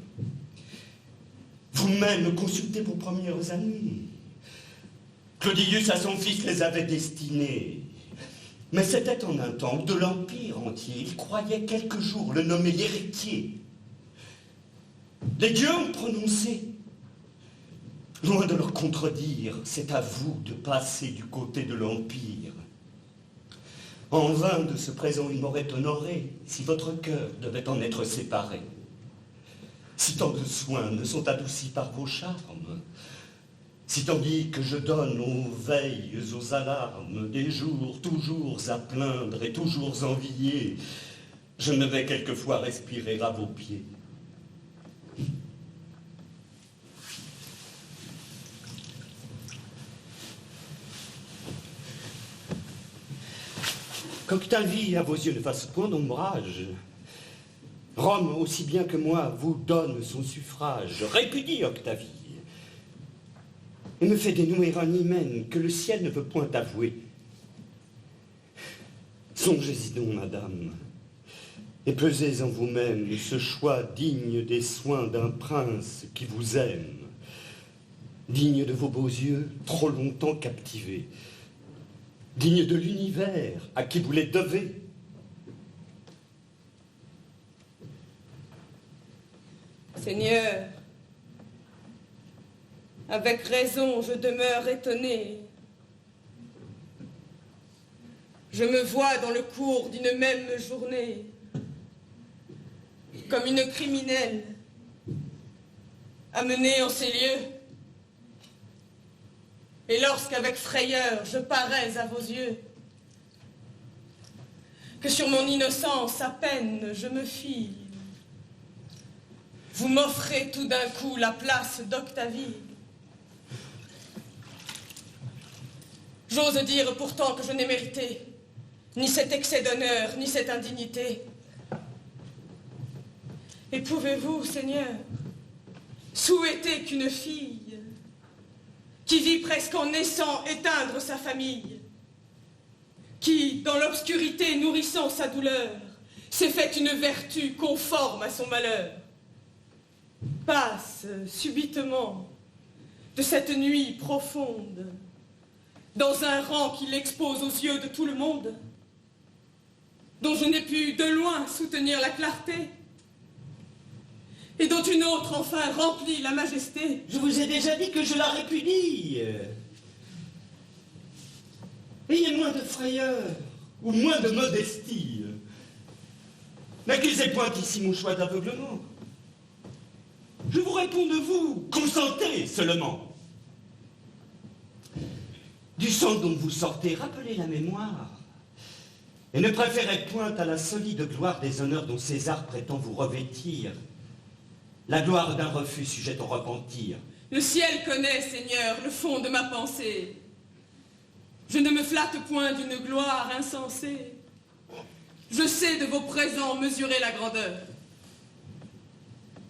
Vous-même consultez vos premières années. Clodius à son fils les avait destinés. Mais c'était en un temps où de l'empire entier, il croyait quelques jours le nommer l'héritier. Les dieux ont prononcé. Loin de leur contredire, c'est à vous de passer du côté de l'empire. En vain de ce présent il m'aurait honoré si votre cœur devait en être séparé. Si tant de soins ne sont adoucis par vos charmes, si tandis que je donne aux veilles, aux alarmes, des jours toujours à plaindre et toujours envier, je me vais quelquefois respirer à vos pieds. Qu'Octavie, à vos yeux, ne fasse point d'ombrage. Rome, aussi bien que moi, vous donne son suffrage. Je répudie Octavie et me fait dénouer un hymen que le ciel ne veut point avouer. Songez-y donc, madame, et pesez en vous-même ce choix digne des soins d'un prince qui vous aime, digne de vos beaux yeux trop longtemps captivés, digne de l'univers à qui vous les devez. Seigneur, avec raison, je demeure étonné. Je me vois dans le cours d'une même journée, comme une criminelle, amenée en ces lieux. Et lorsqu'avec frayeur je parais à vos yeux, que sur mon innocence à peine je me fie, vous m'offrez tout d'un coup la place d'Octavie. J'ose dire pourtant que je n'ai mérité ni cet excès d'honneur, ni cette indignité. Et pouvez-vous, Seigneur, souhaiter qu'une fille, qui vit presque en naissant, éteindre sa famille, qui, dans l'obscurité nourrissant sa douleur, s'est faite une vertu conforme à son malheur, passe subitement de cette nuit profonde dans un rang qui l'expose aux yeux de tout le monde, dont je n'ai pu de loin soutenir la clarté, et dont une autre enfin remplit la majesté. Je vous ai déjà dit que je la répudie. Ayez moins de frayeur, ou moins de modestie. N'accusez point ici mon choix d'aveuglement. Je vous réponds de vous, consentez seulement. Du sang dont vous sortez, rappelez la mémoire. Et ne préférez point à la solide gloire des honneurs dont César prétend vous revêtir la gloire d'un refus sujet au repentir. Le ciel connaît, Seigneur, le fond de ma pensée. Je ne me flatte point d'une gloire insensée. Je sais de vos présents mesurer la grandeur.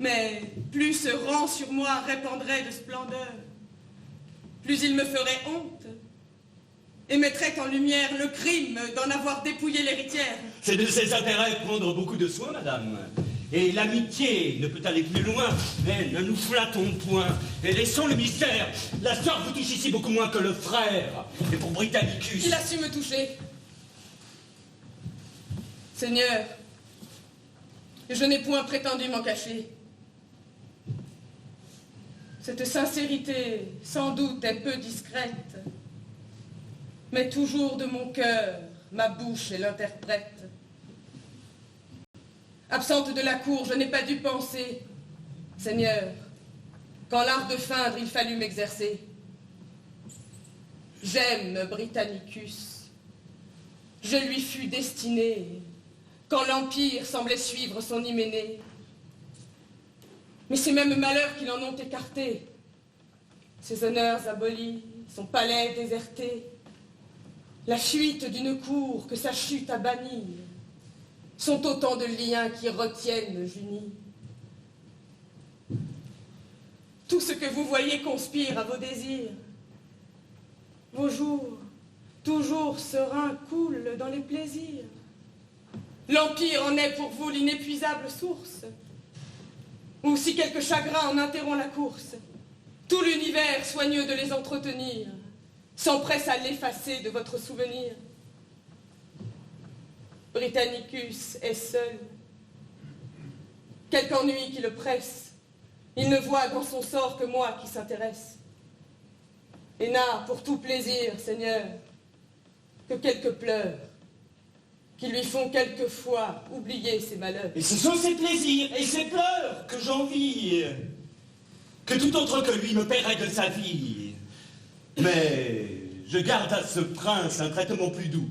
Mais plus ce rang sur moi répandrait de splendeur, plus il me ferait honte et mettrait en lumière le crime d'en avoir dépouillé l'héritière. C'est de ses intérêts prendre beaucoup de soin, madame. Et l'amitié ne peut aller plus loin, mais ne nous flattons point. Et laissons le mystère. La sœur vous touche ici beaucoup moins que le frère. Et pour Britannicus... Il a su me toucher. Seigneur, je n'ai point prétendu m'en cacher. Cette sincérité, sans doute, est peu discrète, mais toujours de mon cœur, ma bouche est l'interprète. Absente de la cour, je n'ai pas dû penser, Seigneur, qu'en l'art de feindre, il fallut m'exercer. J'aime Britannicus. Je lui fus destiné, quand l'Empire semblait suivre son hyménée. Mais ces mêmes malheurs qui l'en ont écarté, ses honneurs abolis, son palais déserté, la fuite d'une cour que sa chute a bannie, sont autant de liens qui retiennent Junie. Tout ce que vous voyez conspire à vos désirs. Vos jours, toujours sereins, coulent dans les plaisirs. L'Empire en est pour vous l'inépuisable source. Ou si quelque chagrin en interrompt la course, tout l'univers, soigneux de les entretenir, s'empresse à l'effacer de votre souvenir. Britannicus est seul. Quelque ennui qui le presse, il ne voit dans son sort que moi qui s'intéresse. Et n'a pour tout plaisir, Seigneur, que quelques pleurs qui lui font quelquefois oublier ses malheurs. Et ce sont ses plaisirs et ses pleurs que j'envie, que tout autre que lui me paierait de sa vie. Mais je garde à ce prince un traitement plus doux.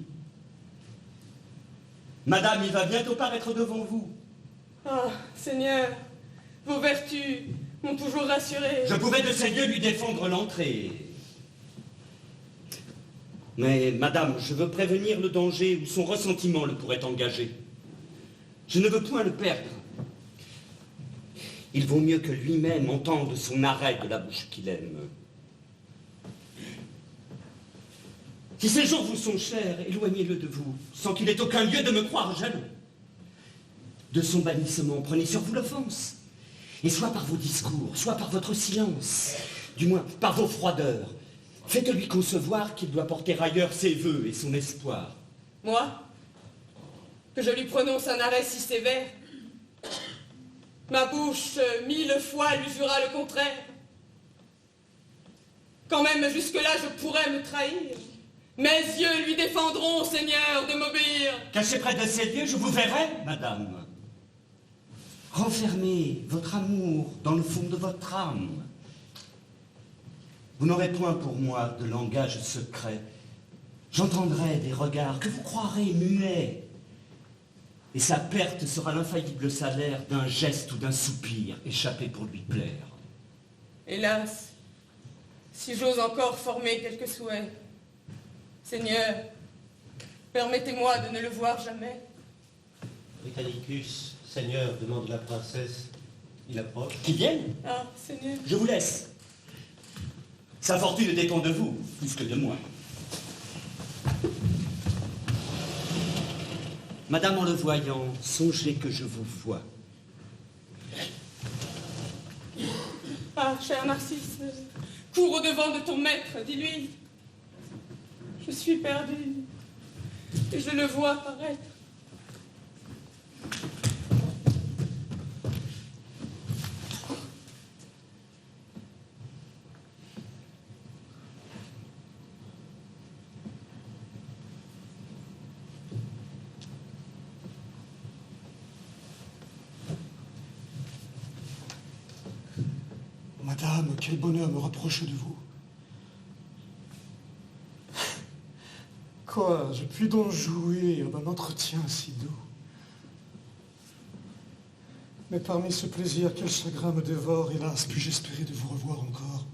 Madame, il va bientôt paraître devant vous. Ah, Seigneur, vos vertus m'ont toujours rassuré. Je pouvais de ces lieux lui défendre l'entrée. Mais, madame, je veux prévenir le danger où son ressentiment le pourrait engager. Je ne veux point le perdre. Il vaut mieux que lui-même entende son arrêt de la bouche qu'il aime. Si ces jours vous sont chers, éloignez-le de vous, sans qu'il ait aucun lieu de me croire jaloux. De son bannissement, prenez sur vous l'offense. Et soit par vos discours, soit par votre silence, du moins par vos froideurs, faites-lui concevoir qu'il doit porter ailleurs ses vœux et son espoir. Moi, que je lui prononce un arrêt si sévère, ma bouche 1000 fois lui jura le contraire. Quand même jusque-là je pourrais me trahir. Mes yeux lui défendront, Seigneur, de m'obéir. Caché près de ces lieux, je vous verrai, madame. Renfermez votre amour dans le fond de votre âme. Vous n'aurez point pour moi de langage secret. J'entendrai des regards que vous croirez muets. Et sa perte sera l'infaillible salaire d'un geste ou d'un soupir échappé pour lui plaire. Hélas, si j'ose encore former quelques souhaits, Seigneur, permettez-moi de ne le voir jamais. Britannicus, Seigneur, demande la princesse. Il approche. Qu'il vienne. Ah, Seigneur. Je vous laisse. Sa fortune dépend de vous, plus que de moi. Madame, en le voyant, songez que je vous vois. Ah, cher Narcisse, cours au-devant de ton maître, dis-lui. Je suis perdue, et je le vois paraître. Madame, quel bonheur me rapproche de vous. Quoi, je puis donc jouir d'un entretien si doux. Mais parmi ce plaisir, quel chagrin me dévore, hélas, puis-je espérer de vous revoir encore?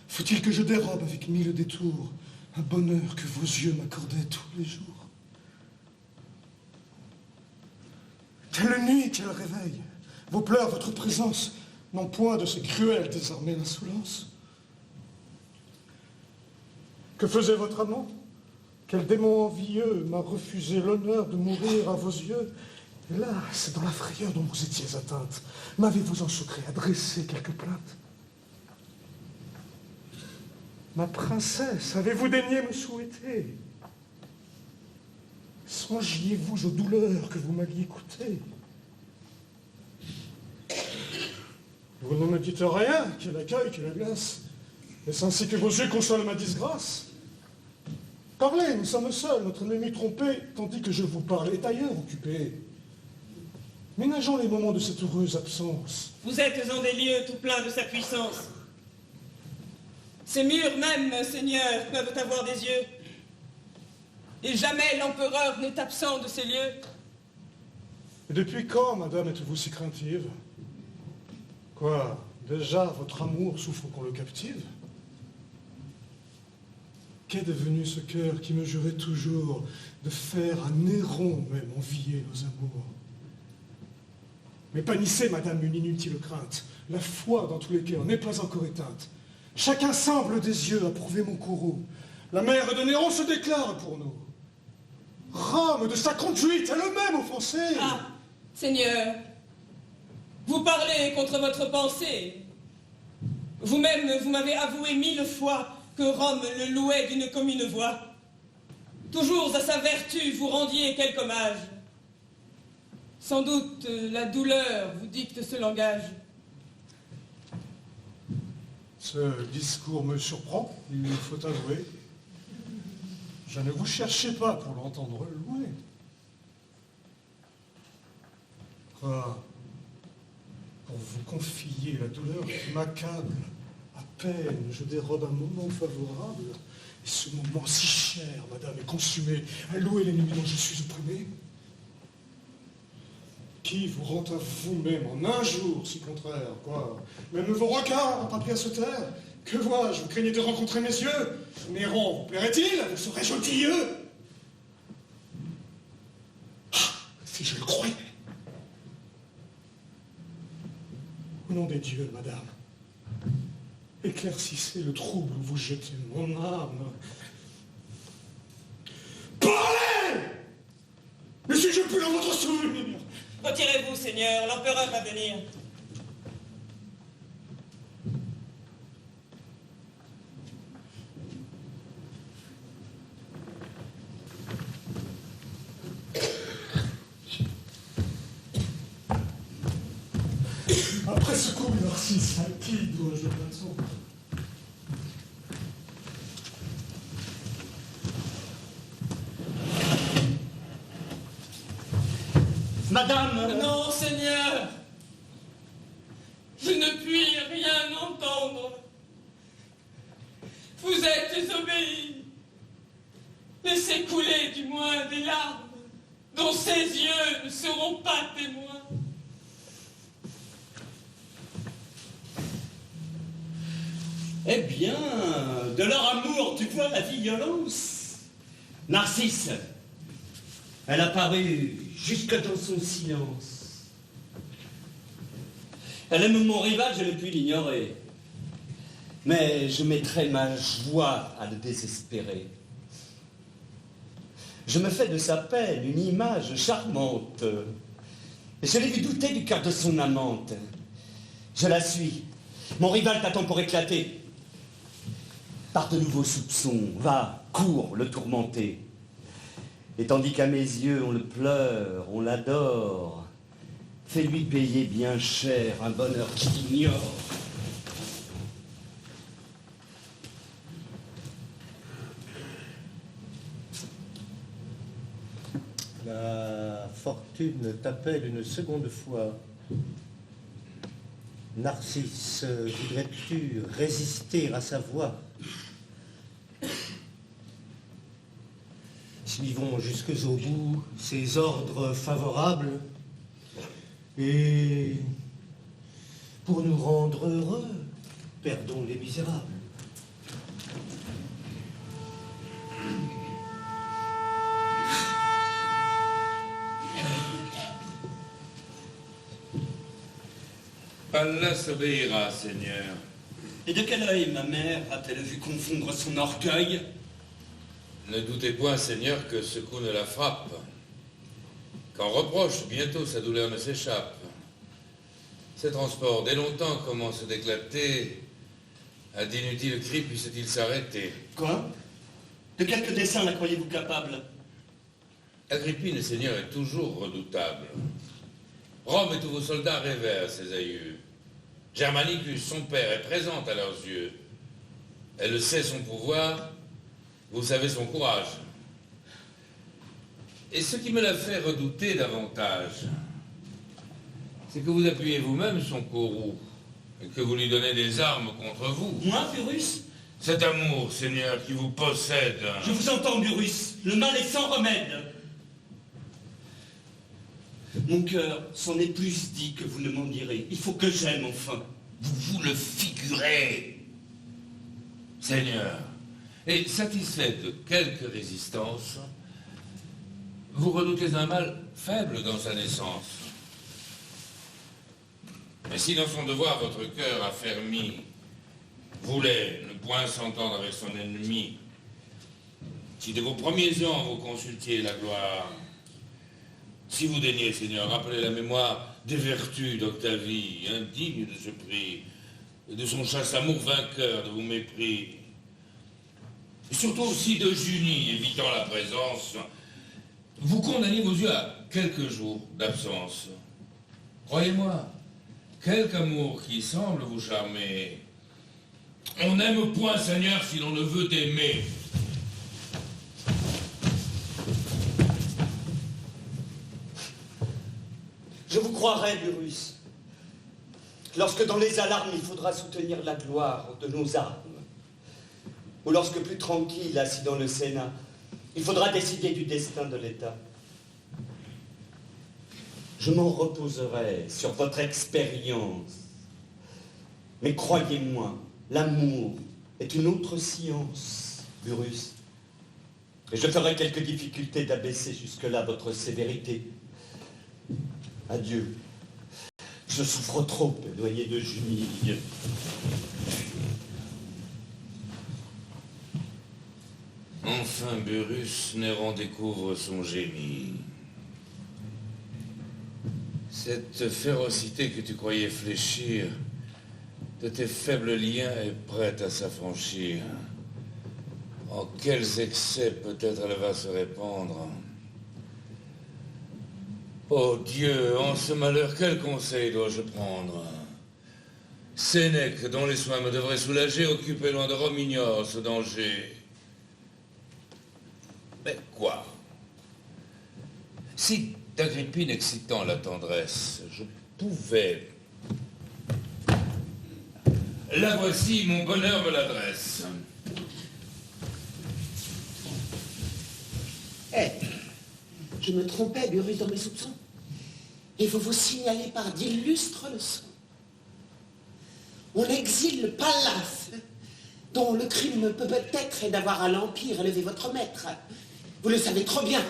Faut-il que je dérobe avec 1000 détours un bonheur que vos yeux m'accordaient tous les jours? Quelle nuit, quel réveil! Vos pleurs, votre présence n'ont point de ce cruel désormais l'insolence. Que faisait votre amant? Quel démon envieux m'a refusé l'honneur de mourir à vos yeux? Hélas, dans la frayeur dont vous étiez atteinte, m'avez-vous en secret adressé quelques plaintes? Ma princesse, avez-vous daigné me souhaiter? Songiez-vous aux douleurs que vous m'aviez coûtées? Vous ne me dites rien, quel accueil, quelle glace. Est-ce ainsi que vos yeux consolent ma disgrâce? Parlez, nous sommes seuls, notre ennemi trompé, tandis que je vous parle, est ailleurs occupé. Ménageons les moments de cette heureuse absence. Vous êtes en des lieux tout pleins de sa puissance. Ces murs même, Seigneur, peuvent avoir des yeux. Et jamais l'empereur n'est absent de ces lieux. Et depuis quand, madame, êtes-vous si craintive? Quoi, déjà votre amour souffre qu'on le captive? Qu'est devenu ce cœur qui me jurait toujours de faire à Néron même envier nos amours? Mais pâlissez, madame, une inutile crainte. La foi dans tous les cœurs n'est pas encore éteinte. Chacun semble des yeux approuver mon courroux. La mère de Néron se déclare pour nous. Rome de sa conduite, elle-même offensée. Ah, Seigneur, vous parlez contre votre pensée. Vous-même, vous m'avez avoué 1000 fois que Rome le louait d'une commune voix. Toujours à sa vertu, vous rendiez quelque hommage. Sans doute, la douleur vous dicte ce langage. Ce discours me surprend, il faut avouer. Je ne vous cherchais pas pour l'entendre louer. Quoi? Pour vous confier la douleur qui m'accable. À peine je dérobe un moment favorable. Et ce moment si cher, madame, est consumé à louer l'ennemi dont je suis opprimé. Qui vous rend à vous-même en un jour si contraire, quoi? Même vos regards n'ont pas pris à se taire. Que vois-je? Vous craignez de rencontrer mes yeux? Néron vous plairait-il? Vous serez gentillieux? Ah, si je le croyais. Au nom des dieux, madame, éclaircissez le trouble où vous jetez mon âme. Parlez! Mais si je puis dans votre souvenir. Retirez-vous, Seigneur, l'empereur va venir. Après ce coup, Narcisse, à qui dois-je le plateau? Madame! Non, Seigneur, je ne puis rien entendre. Vous êtes désobéi. Laissez couler du moins des larmes dont ses yeux ne seront pas témoins. Eh bien, de leur amour, tu vois la violence. Narcisse, elle a paru jusque dans son silence. Elle aime mon rival, je ne puis l'ignorer. Mais je mettrai ma joie à le désespérer. Je me fais de sa peine une image charmante. Je l'ai vu douter du cœur de son amante. Je la suis. Mon rival t'attend pour éclater. Par de nouveaux soupçons, va, cours le tourmenter. Et tandis qu'à mes yeux on le pleure, on l'adore, fais-lui payer bien cher un bonheur qu'il ignore. La fortune t'appelle une seconde fois. Narcisse, voudrais-tu résister à sa voix? Suivons jusqu'au bout ses ordres favorables et, pour nous rendre heureux, perdons les misérables. Pallas obéira, Seigneur. Et de quel œil ma mère a-t-elle vu confondre son orgueil? Ne doutez point, Seigneur, que ce coup ne la frappe. Qu'en reproche, bientôt sa douleur ne s'échappe. Ces transports, dès longtemps, commencent d'éclater. À d'inutiles cris puisse-t-il s'arrêter? Quoi? De quelques dessins la croyez-vous capable? Agrippine, Seigneur, est toujours redoutable. Rome et tous vos soldats révèrent ses aïeux. Germanicus, son père, est présente à leurs yeux. Elle sait son pouvoir, vous savez son courage. Et ce qui me l'a fait redouter davantage, c'est que vous appuyez vous-même son courroux, et que vous lui donnez des armes contre vous. Moi, Burrus? Cet amour, Seigneur, qui vous possède. Je vous entends, Burrus. Le mal est sans remède. Mon cœur s'en est plus dit que vous ne m'en direz. Il faut que j'aime, enfin. Vous vous le figurez, Seigneur. Et satisfait de quelque résistance, vous redoutez un mal faible dans sa naissance. Mais si dans son devoir votre cœur affermi voulait ne point s'entendre avec son ennemi, si de vos premiers ans vous consultiez la gloire, si vous daignez, Seigneur, rappeler la mémoire des vertus d'Octavie, indigne de ce prix, et de son chasse-amour vainqueur de vos mépris, et surtout aussi de Junie, évitant la présence, vous condamnez vos yeux à quelques jours d'absence. Croyez-moi, quelque amour qui semble vous charmer, on n'aime point, Seigneur, si l'on ne veut aimer. Je vous croirai, Burrus, lorsque dans les alarmes il faudra soutenir la gloire de nos armes, ou lorsque plus tranquille, assis dans le Sénat, il faudra décider du destin de l'État. Je m'en reposerai sur votre expérience. Mais croyez-moi, l'amour est une autre science, Burrus. Et je ferai quelques difficultés d'abaisser jusque-là votre sévérité. Adieu. Je souffre trop, éloigné de Junie. Enfin, Burrus, Néron découvre son génie. Cette férocité que tu croyais fléchir, de tes faibles liens est prête à s'affranchir. En quels excès peut-être elle va se répandre. Oh Dieu, en ce malheur, quel conseil dois-je prendre? Sénèque, dont les soins me devraient soulager, occupé loin de Rome, ignore ce danger. Mais quoi? Si d'Agrippine excitant la tendresse, je pouvais... La voici, mon bonheur me l'adresse. Je me trompais, Burrus, dans mes soupçons. Et vous vous signalez par d'illustres leçons. On exile Pallas, dont le crime peut-être est d'avoir à l'Empire élevé votre maître. Vous le savez trop bien.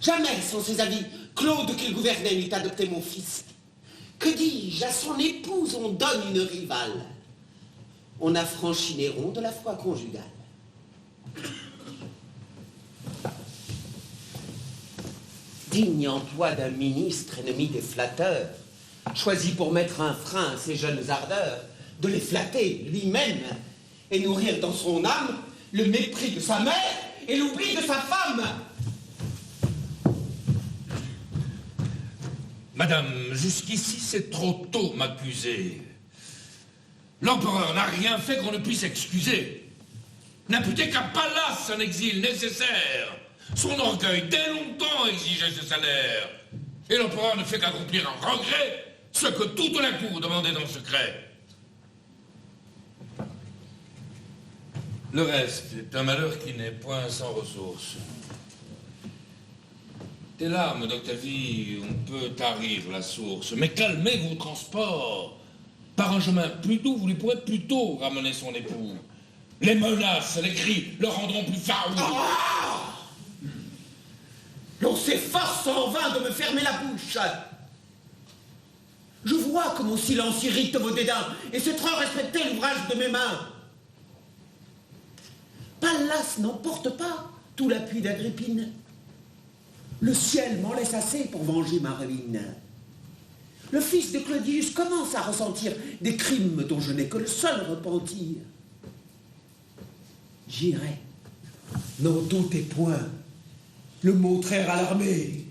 Jamais, sans ses avis, Claude qu'il gouvernait n'eût adopté mon fils. Que dis-je, à son épouse on donne une rivale. On affranchit Néron de la foi conjugale. Digne emploi d'un ministre ennemi des flatteurs, choisi pour mettre un frein à ces jeunes ardeurs, de les flatter lui-même et nourrir dans son âme le mépris de sa mère et l'oubli de sa femme. Madame, jusqu'ici, c'est trop tôt m'accuser. L'empereur n'a rien fait qu'on ne puisse excuser. N'imputer qu'à Pallas un exil nécessaire. Son orgueil, dès longtemps, exigeait ce salaire. Et l'empereur ne fait qu'accomplir en regret ce que toute la cour demandait dans le secret. Le reste est un malheur qui n'est point sans ressources. Des larmes d'Octavie, on peut tarir la source, mais calmez vos transports. Par un chemin plus doux, vous lui pourrez plus tôt ramener son époux. Les menaces, les cris le rendront plus farouche. L'on s'efforce en vain de me fermer la bouche. Je vois que mon silence irrite vos dédains, et c'est trop respecter l'ouvrage de mes mains. Pallas n'emporte pas tout l'appui d'Agrippine. Le ciel m'en laisse assez pour venger ma ruine. Le fils de Claudius commence à ressentir des crimes dont je n'ai que le seul repentir. J'irai, n'en doutez point, le montrer à l'armée,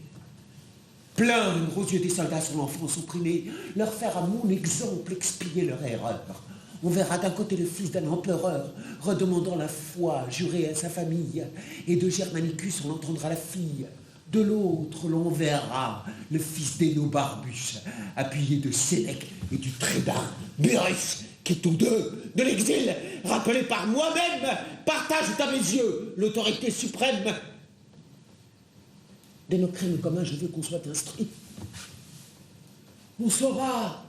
plaindre aux yeux des soldats son enfance opprimée, leur faire à mon exemple expier leur erreur. On verra d'un côté le fils d'un empereur, redemandant la foi, juré à sa famille, et de Germanicus on entendra la fille. De l'autre, l'on verra le fils d'Énobarbus, appuyé de Sénèque et du Trédin, Burrus, qui tous deux, de l'exil, rappelés par moi-même, partagent à mes yeux l'autorité suprême. De nos crimes communs, je veux qu'on soit instruit. On saura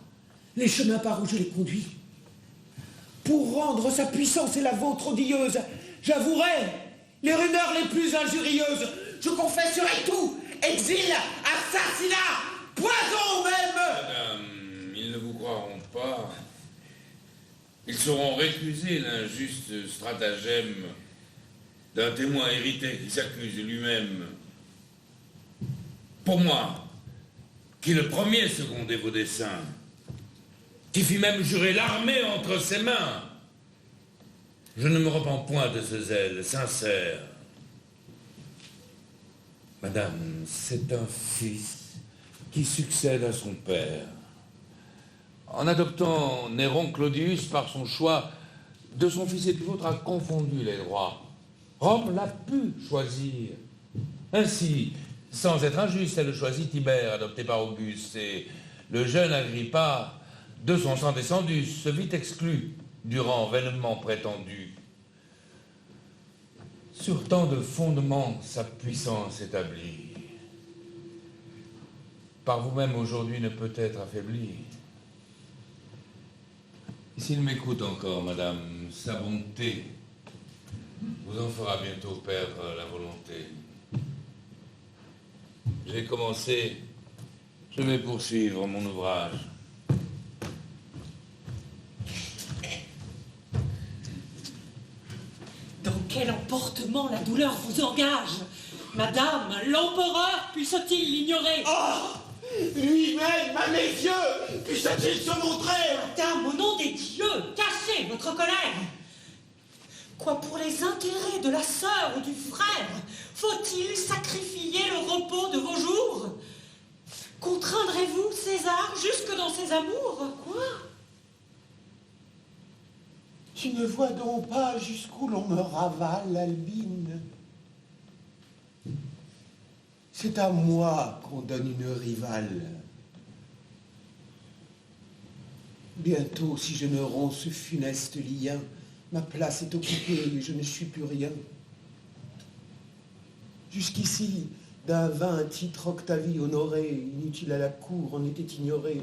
les chemins par où je les conduis. Pour rendre sa puissance et la vôtre odieuse, j'avouerai les rumeurs les plus injurieuses. Je confesserai tout, exil, assassinat, poison même. Madame, ils ne vous croiront pas. Ils sauront récuser l'injuste stratagème d'un témoin hérité qui s'accuse lui-même. Pour moi, qui le premier secondait vos desseins, qui fit même jurer l'armée entre ses mains, je ne me repens point de ce zèle sincère. Madame, c'est un fils qui succède à son père. En adoptant Néron, Claudius, par son choix de son fils épivôtre, a confondu les droits. Rome l'a pu choisir. Ainsi, sans être injuste, elle choisit Tibère, adopté par Auguste, et le jeune Agrippa, de son sang descendu, se vit exclu du rang vainement prétendu. Sur tant de fondements, sa puissance établie, par vous-même aujourd'hui ne peut être affaiblie. S'il m'écoute encore, madame, sa bonté vous en fera bientôt perdre la volonté. J'ai commencé, je vais poursuivre mon ouvrage. Dans quel emportement la douleur vous engage? Madame, l'empereur puisse-t-il l'ignorer? Oh! Lui-même, à mes yeux, puisse-t-il se montrer? Madame, au nom des dieux, cachez votre colère. Quoi, pour les intérêts de la sœur ou du frère, faut-il sacrifier le repos de vos jours? Contraindrez-vous César jusque dans ses amours? Quoi? Tu ne vois donc pas jusqu'où l'on me ravale, Albine? C'est à moi qu'on donne une rivale. Bientôt, si je ne romps ce funeste lien, ma place est occupée et je ne suis plus rien. Jusqu'ici, d'un vain titre Octavie honoré, inutile à la cour, on était ignoré.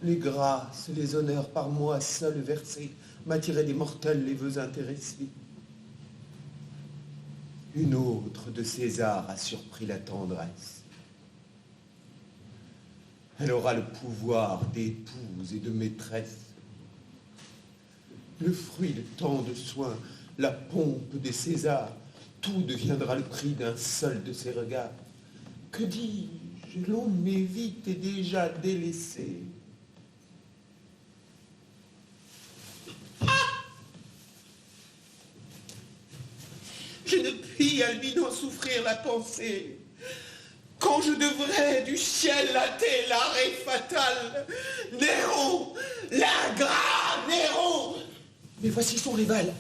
Les grâces, les honneurs par moi seuls versés m'attiraient des mortels les vœux intéressés. Une autre de César a surpris la tendresse. Elle aura le pouvoir d'épouse et de maîtresse. Le fruit de tant de soins, la pompe des Césars, tout deviendra le prix d'un seul de ses regards. Que dis-je, l'on m'évite et déjà délaissé. Je ne puis, Albine, en souffrir la pensée. Quand je devrais du ciel hâter l'arrêt fatal, Néron, l'ingrat Néron. Mais voici son rival.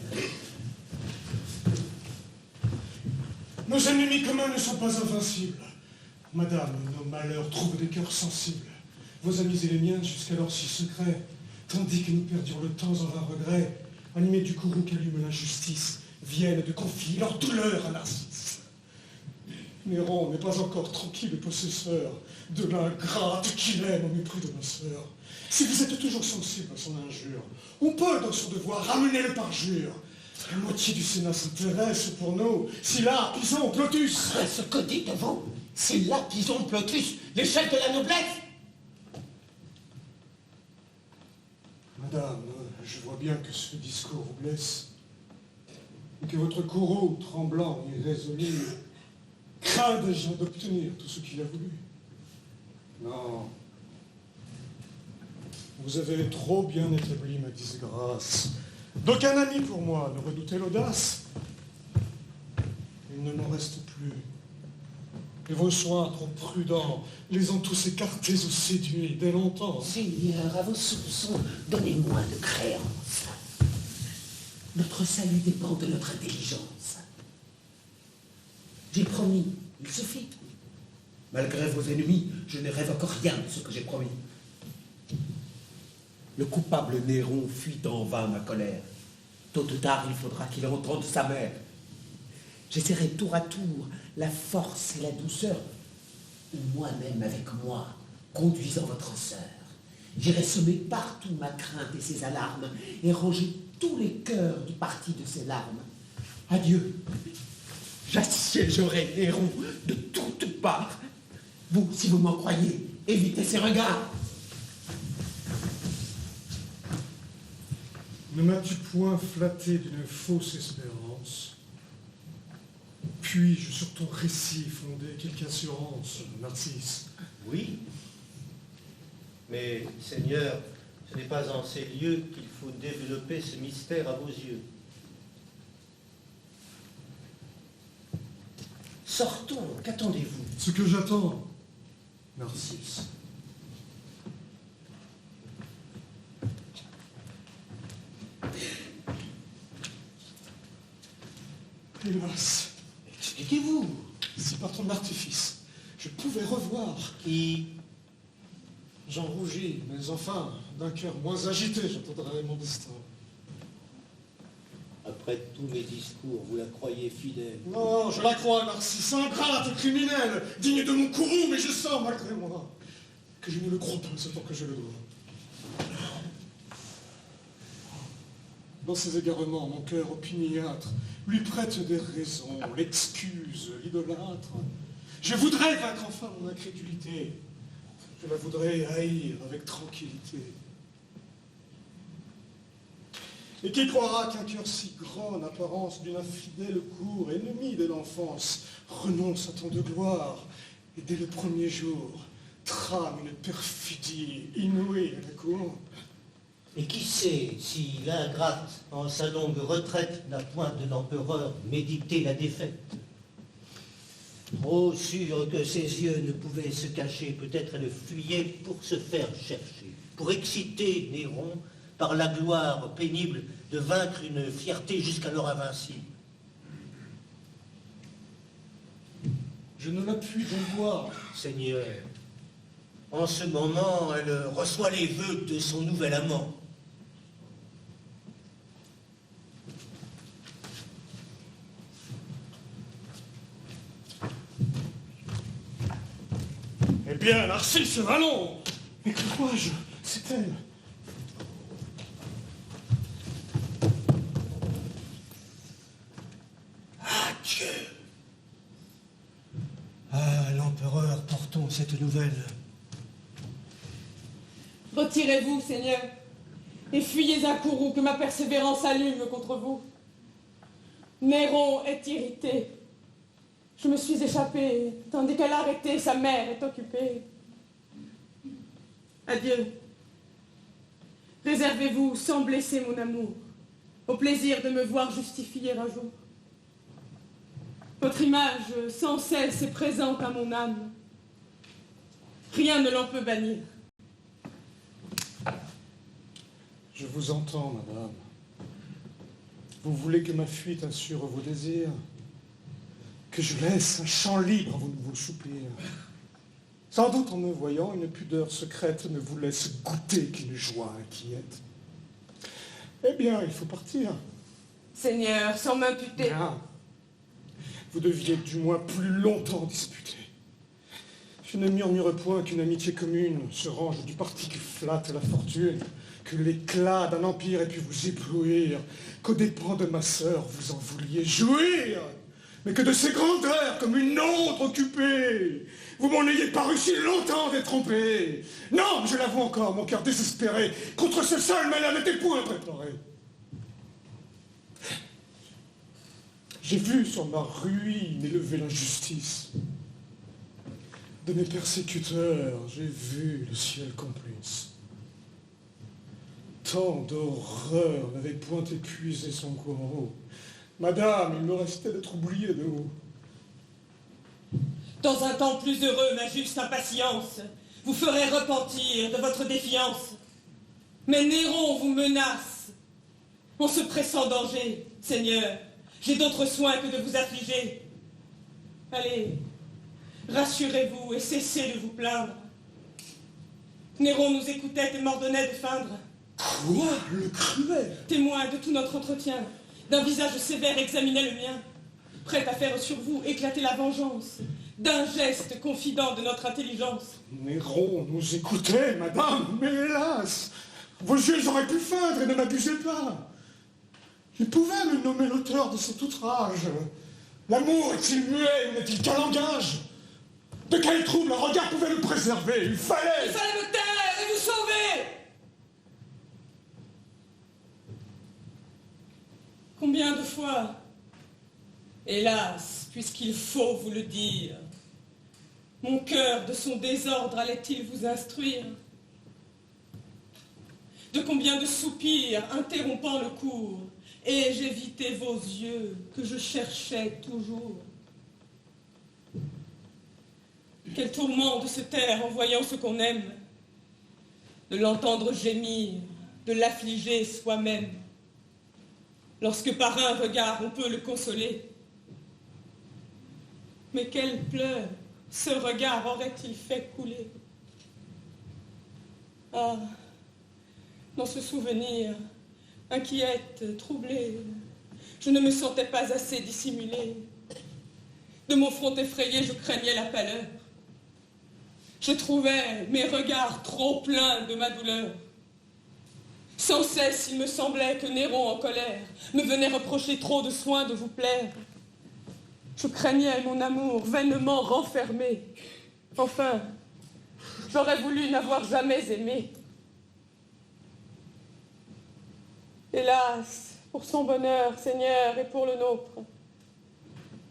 Nos ennemis communs ne sont pas invincibles. Madame, nos malheurs trouvent des cœurs sensibles. Vos amis et les miens, jusqu'alors si secrets, tandis que nous perdions le temps en vain regret, animés du courroux qu'allume l'injustice, viennent de confier leur douleur à Narcisse. Néron n'est pas encore tranquille et possesseur de l'ingrate qu'il aime au mépris de ma sœur. Si vous êtes toujours sensible à son injure, on peut dans son devoir ramener le parjure. La moitié du Sénat s'intéresse pour nous. Si là, Pison, Plotus. Ce que dites-vous? C'est là Pison, Plotus, l'échelle de la noblesse. Madame, je vois bien que ce discours vous blesse, et que votre courroux, tremblant et résolu, craint déjà d'obtenir tout ce qu'il a voulu. Non. Vous avez trop bien établi ma disgrâce. D'aucun ami pour moi ne redoutait l'audace. Il ne m'en reste plus. Et vos soins trop prudents les ont tous écartés ou séduits dès longtemps. Seigneur, à vos soupçons, donnez moins de créance. Notre salut dépend de notre intelligence. J'ai promis, il suffit. Malgré vos ennemis, je ne révoque rien de ce que j'ai promis. Le coupable Néron fuit en vain ma colère. Tôt ou tard, il faudra qu'il entende sa mère. J'essaierai tour à tour la force et la douceur, ou moi-même avec moi, conduisant votre sœur. J'irai semer partout ma crainte et ses alarmes, et ranger tous les cœurs du parti de ses larmes. Adieu. J'assiégerai Néron de toutes parts. Vous, si vous m'en croyez, évitez ses regards. Ne m'as-tu point flatté d'une fausse espérance? Puis-je sur ton récit fonder quelque assurance, Narcisse? Oui. Mais, Seigneur, ce n'est pas en ces lieux qu'il faut développer ce mystère à vos yeux. Sortons, qu'attendez-vous? Ce que j'attends, Narcisse. Hélas, Expliquez-vous. si par ton artifice, je pouvais revoir Qui? J'en rougis, mais enfin, d'un cœur moins agité, j'attendrai mon destin. Après tous mes discours, vous la croyez fidèle? Non, je la crois, Narcisse, ingrate et criminelle, digne de mon courroux, mais je sens, malgré moi, que je ne le crois pas autant que je le dois. Dans ses égarements, mon cœur opiniâtre lui prête des raisons, l'excuse, l'idolâtre. Je voudrais vaincre enfin mon incrédulité. Je la voudrais haïr avec tranquillité. Et qui croira qu'un cœur si grand en apparence d'une infidèle cour, ennemie de l'enfance, renonce à tant de gloire, et dès le premier jour, trame une perfidie inouïe à la cour? Et qui sait si l'ingrate, en sa longue retraite, n'a point de l'empereur médité la défaite? Trop sûr que ses yeux ne pouvaient se cacher, peut-être elle fuyait pour se faire chercher, pour exciter Néron par la gloire pénible de vaincre une fierté jusqu'alors invincible. Je ne la puis donc voir. Seigneur, en ce moment, elle reçoit les vœux de son nouvel amant. Eh bien, Narcisse, allons! Mais que crois-je? C'est elle. Adieu. Ah, l'empereur, portons cette nouvelle. Retirez-vous, Seigneur, et fuyez à courroux que ma persévérance allume contre vous. Néron est irrité. Je me suis échappée, tandis qu'elle arrêtée, sa mère est occupée. Adieu. Réservez-vous, sans blesser mon amour, au plaisir de me voir justifier un jour. Votre image, sans cesse, est présente à mon âme. Rien ne l'en peut bannir. Je vous entends, madame. Vous voulez que ma fuite assure vos désirs? Que je laisse un champ libre à vos soupirs? Sans doute en me voyant, une pudeur secrète ne vous laisse goûter qu'une joie inquiète. Eh bien, il faut partir. Seigneur, sans m'imputer. Bien. Vous deviez du moins plus longtemps disputer. Je ne murmure point qu'une amitié commune se range du parti qui flatte la fortune, que l'éclat d'un empire ait pu vous éblouir, qu'aux dépens de ma sœur vous en vouliez jouir, mais que de ces grandeurs comme une autre occupée, vous m'en ayez paru si longtemps détrompé. Non, je l'avoue encore, mon cœur désespéré, contre ce seul malheur n'était point préparé. J'ai vu sur ma ruine élever l'injustice. de mes persécuteurs, j'ai vu le ciel complice. Tant d'horreurs n'avaient point épuisé son courroux. Madame, il me restait d'être oublié de vous. Dans un temps plus heureux, ma juste impatience vous ferait repentir de votre défiance. Mais Néron vous menace. En ce pressant danger, Seigneur, j'ai d'autres soins que de vous affliger. Allez, rassurez-vous et cessez de vous plaindre. Néron nous écoutait et m'ordonnait de feindre. Quoi? Le cruel? Témoin de tout notre entretien, d'un visage sévère examinait le mien, prêt à faire sur vous éclater la vengeance, d'un geste confident de notre intelligence. Néron nous écoutait, madame, mais hélas, vos yeux auraient pu feindre et ne m'abusez pas. Il pouvait me nommer l'auteur de cet outrage. L'amour est-il muet ou n'est-il qu'un langage? De quel trouble un regard pouvait le préserver? Il fallait me taire et vous sauver. Combien de fois, hélas, puisqu'il faut vous le dire, mon cœur de son désordre allait-il vous instruire? De combien de soupirs, interrompant le cours, ai-je évité vos yeux que je cherchais toujours? Quel tourment de se taire en voyant ce qu'on aime, de l'entendre gémir, de l'affliger soi-même, lorsque par un regard on peut le consoler. Mais quels pleurs ce regard aurait-il fait couler? Ah, dans ce souvenir, inquiète, troublée, je ne me sentais pas assez dissimulée. De mon front effrayé, je craignais la pâleur. Je trouvais mes regards trop pleins de ma douleur. Sans cesse, il me semblait que Néron, en colère, me venait reprocher trop de soin de vous plaire. Je craignais mon amour vainement renfermé. Enfin, j'aurais voulu n'avoir jamais aimé. Hélas, pour son bonheur, Seigneur, et pour le nôtre,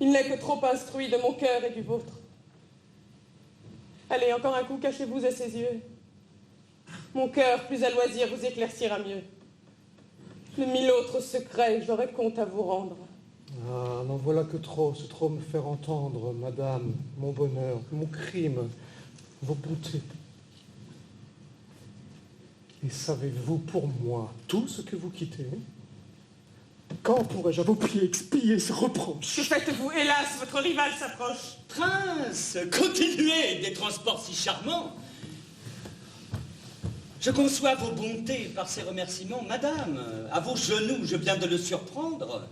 il n'est que trop instruit de mon cœur et du vôtre. Allez, encore un coup, cachez-vous à ses yeux. Mon cœur, plus à loisir, vous éclaircira mieux. De mille autres secrets, j'aurais compte à vous rendre. Ah, n'en voilà que trop, c'est trop me faire entendre, madame, mon bonheur, mon crime, vos bontés. Et savez-vous pour moi tout ce que vous quittez? Quand pourrais-je à vos pieds expier ces reproches? Que faites-vous? Hélas, votre rival s'approche. Prince, continuez des transports si charmants. Je conçois vos bontés par ces remerciements. Madame, à vos genoux, je viens de le surprendre.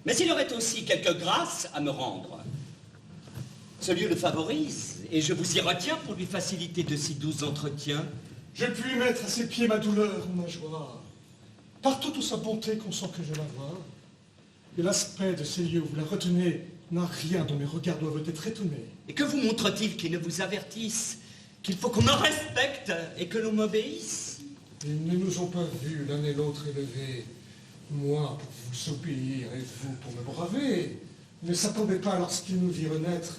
Mais il aurait aussi quelques grâces à me rendre. Ce lieu le favorise, et je vous y retiens pour lui faciliter de si doux entretiens. Je puis mettre à ses pieds ma douleur ou ma joie. Partout où sa bonté consent que je la vois. Et l'aspect de ces lieux où vous la retenez n'a rien dont mes regards doivent être étonnés. Et que vous montre-t-il qui ne vous avertisse qu'il faut qu'on me respecte et que l'on m'obéisse? Ils ne nous ont pas vus l'un et l'autre élevés. Moi pour vous obéir et vous pour me braver. Ne s'attendez pas lorsqu'ils nous virent naître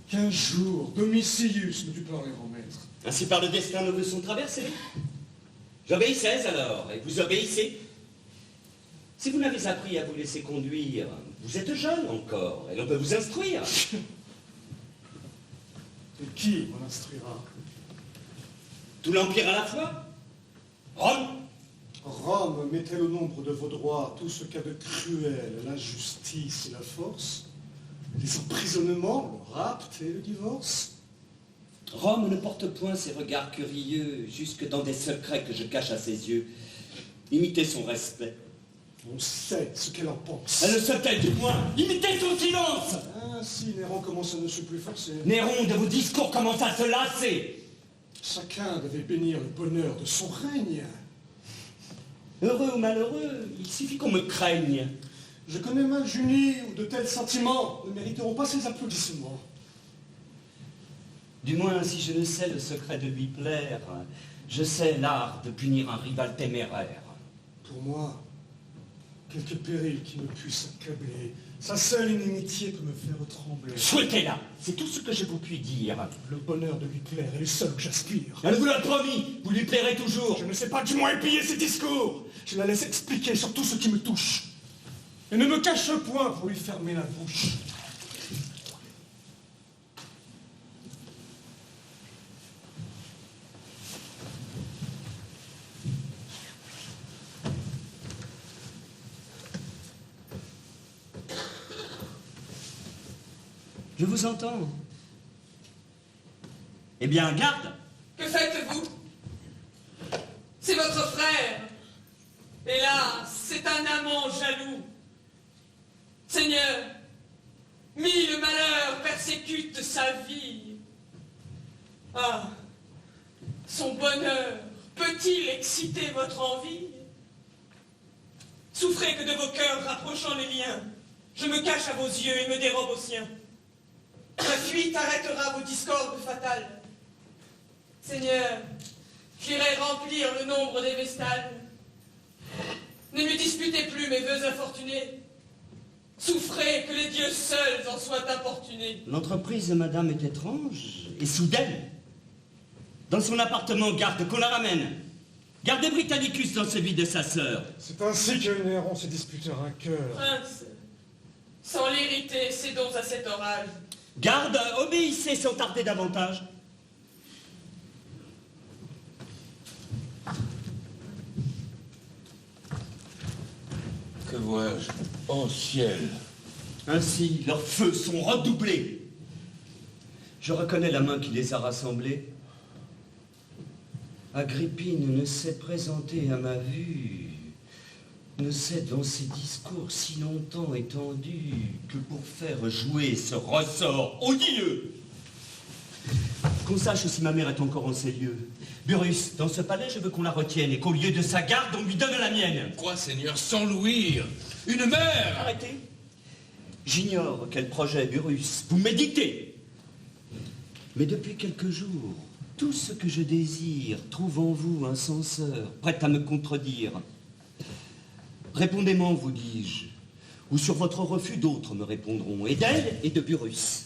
qu'un jour Domitius ne dut pas les remettre. Ainsi par le destin nos voeux sont traversés. J'obéissais alors, et vous obéissez. Si vous n'avez appris à vous laisser conduire, vous êtes jeune encore, et l'on peut vous instruire. Et qui m'en instruira? Tout l'Empire à la fois. Rome. Rome met-elle au nombre de vos droits tout ce qu'a de cruel l'injustice et la force? Les emprisonnements, le rapt et le divorce? Rome ne porte point ses regards curieux jusque dans des secrets que je cache à ses yeux. Imitez son respect. On sait ce qu'elle en pense. Elle le sait-elle du moins? Imitez son silence. Ainsi, Néron commence à ne se plus forcer. Néron, de vos discours, commence à se lasser. Chacun devait bénir le bonheur de son règne. Heureux ou malheureux, il suffit qu'on me craigne. Je connais mal Junie où de tels sentiments ne mériteront pas ses applaudissements. Du moins, si je ne sais le secret de lui plaire, je sais l'art de punir un rival téméraire. Pour moi, quelque péril qui me puisse accabler Sa seule inimitié peut me faire trembler. Souhaitez-la, c'est tout ce que je vous puis dire. Le bonheur de lui plaire est le seul que j'aspire. Elle vous l'a promis, vous lui plairez toujours. Je ne sais pas du moins épier ses discours. Je la laisse expliquer sur tout ce qui me touche. Et ne me cache point pour lui fermer la bouche. Je vous entends. Eh bien, garde. Que faites-vous? C'est votre frère. Hélas, c'est un amant jaloux. Seigneur, mille malheurs persécutent sa vie. Ah, son bonheur peut-il exciter votre envie? Souffrez que de vos cœurs rapprochant les liens, je me cache à vos yeux et me dérobe aux siens. Ma fuite arrêtera vos discordes fatales. Seigneur, j'irai remplir le nombre des vestales. Ne me disputez plus mes vœux infortunés. Souffrez que les dieux seuls en soient importunés. L'entreprise de madame est étrange et soudaine. Dans son appartement, garde qu'on la ramène. Gardez Britannicus dans celui de sa sœur. C'est ainsi qu'un héron se disputera un cœur. Prince, sans l'hériter, cédons à cet orage. Garde, obéissez sans tarder davantage. Que vois-je? Oh ciel! Ainsi, leurs feux sont redoublés. Je reconnais la main qui les a rassemblés. Agrippine ne s'est présentée à ma vue, ne s'est dans ses discours si longtemps étendus que pour faire jouer ce ressort odieux. Qu'on sache si ma mère est encore en ces lieux. Burrus, dans ce palais, je veux qu'on la retienne et qu'au lieu de sa garde, on lui donne la mienne. Quoi, Seigneur, sans l'ouïr? Une mère! Arrêtez. J'ignore quel projet, Burrus, vous méditez. Mais depuis quelques jours, tout ce que je désire trouve en vous un censeur, prêt à me contredire. Répondez-moi, vous dis-je, ou sur votre refus d'autres me répondront, et d'elle et de Burrus.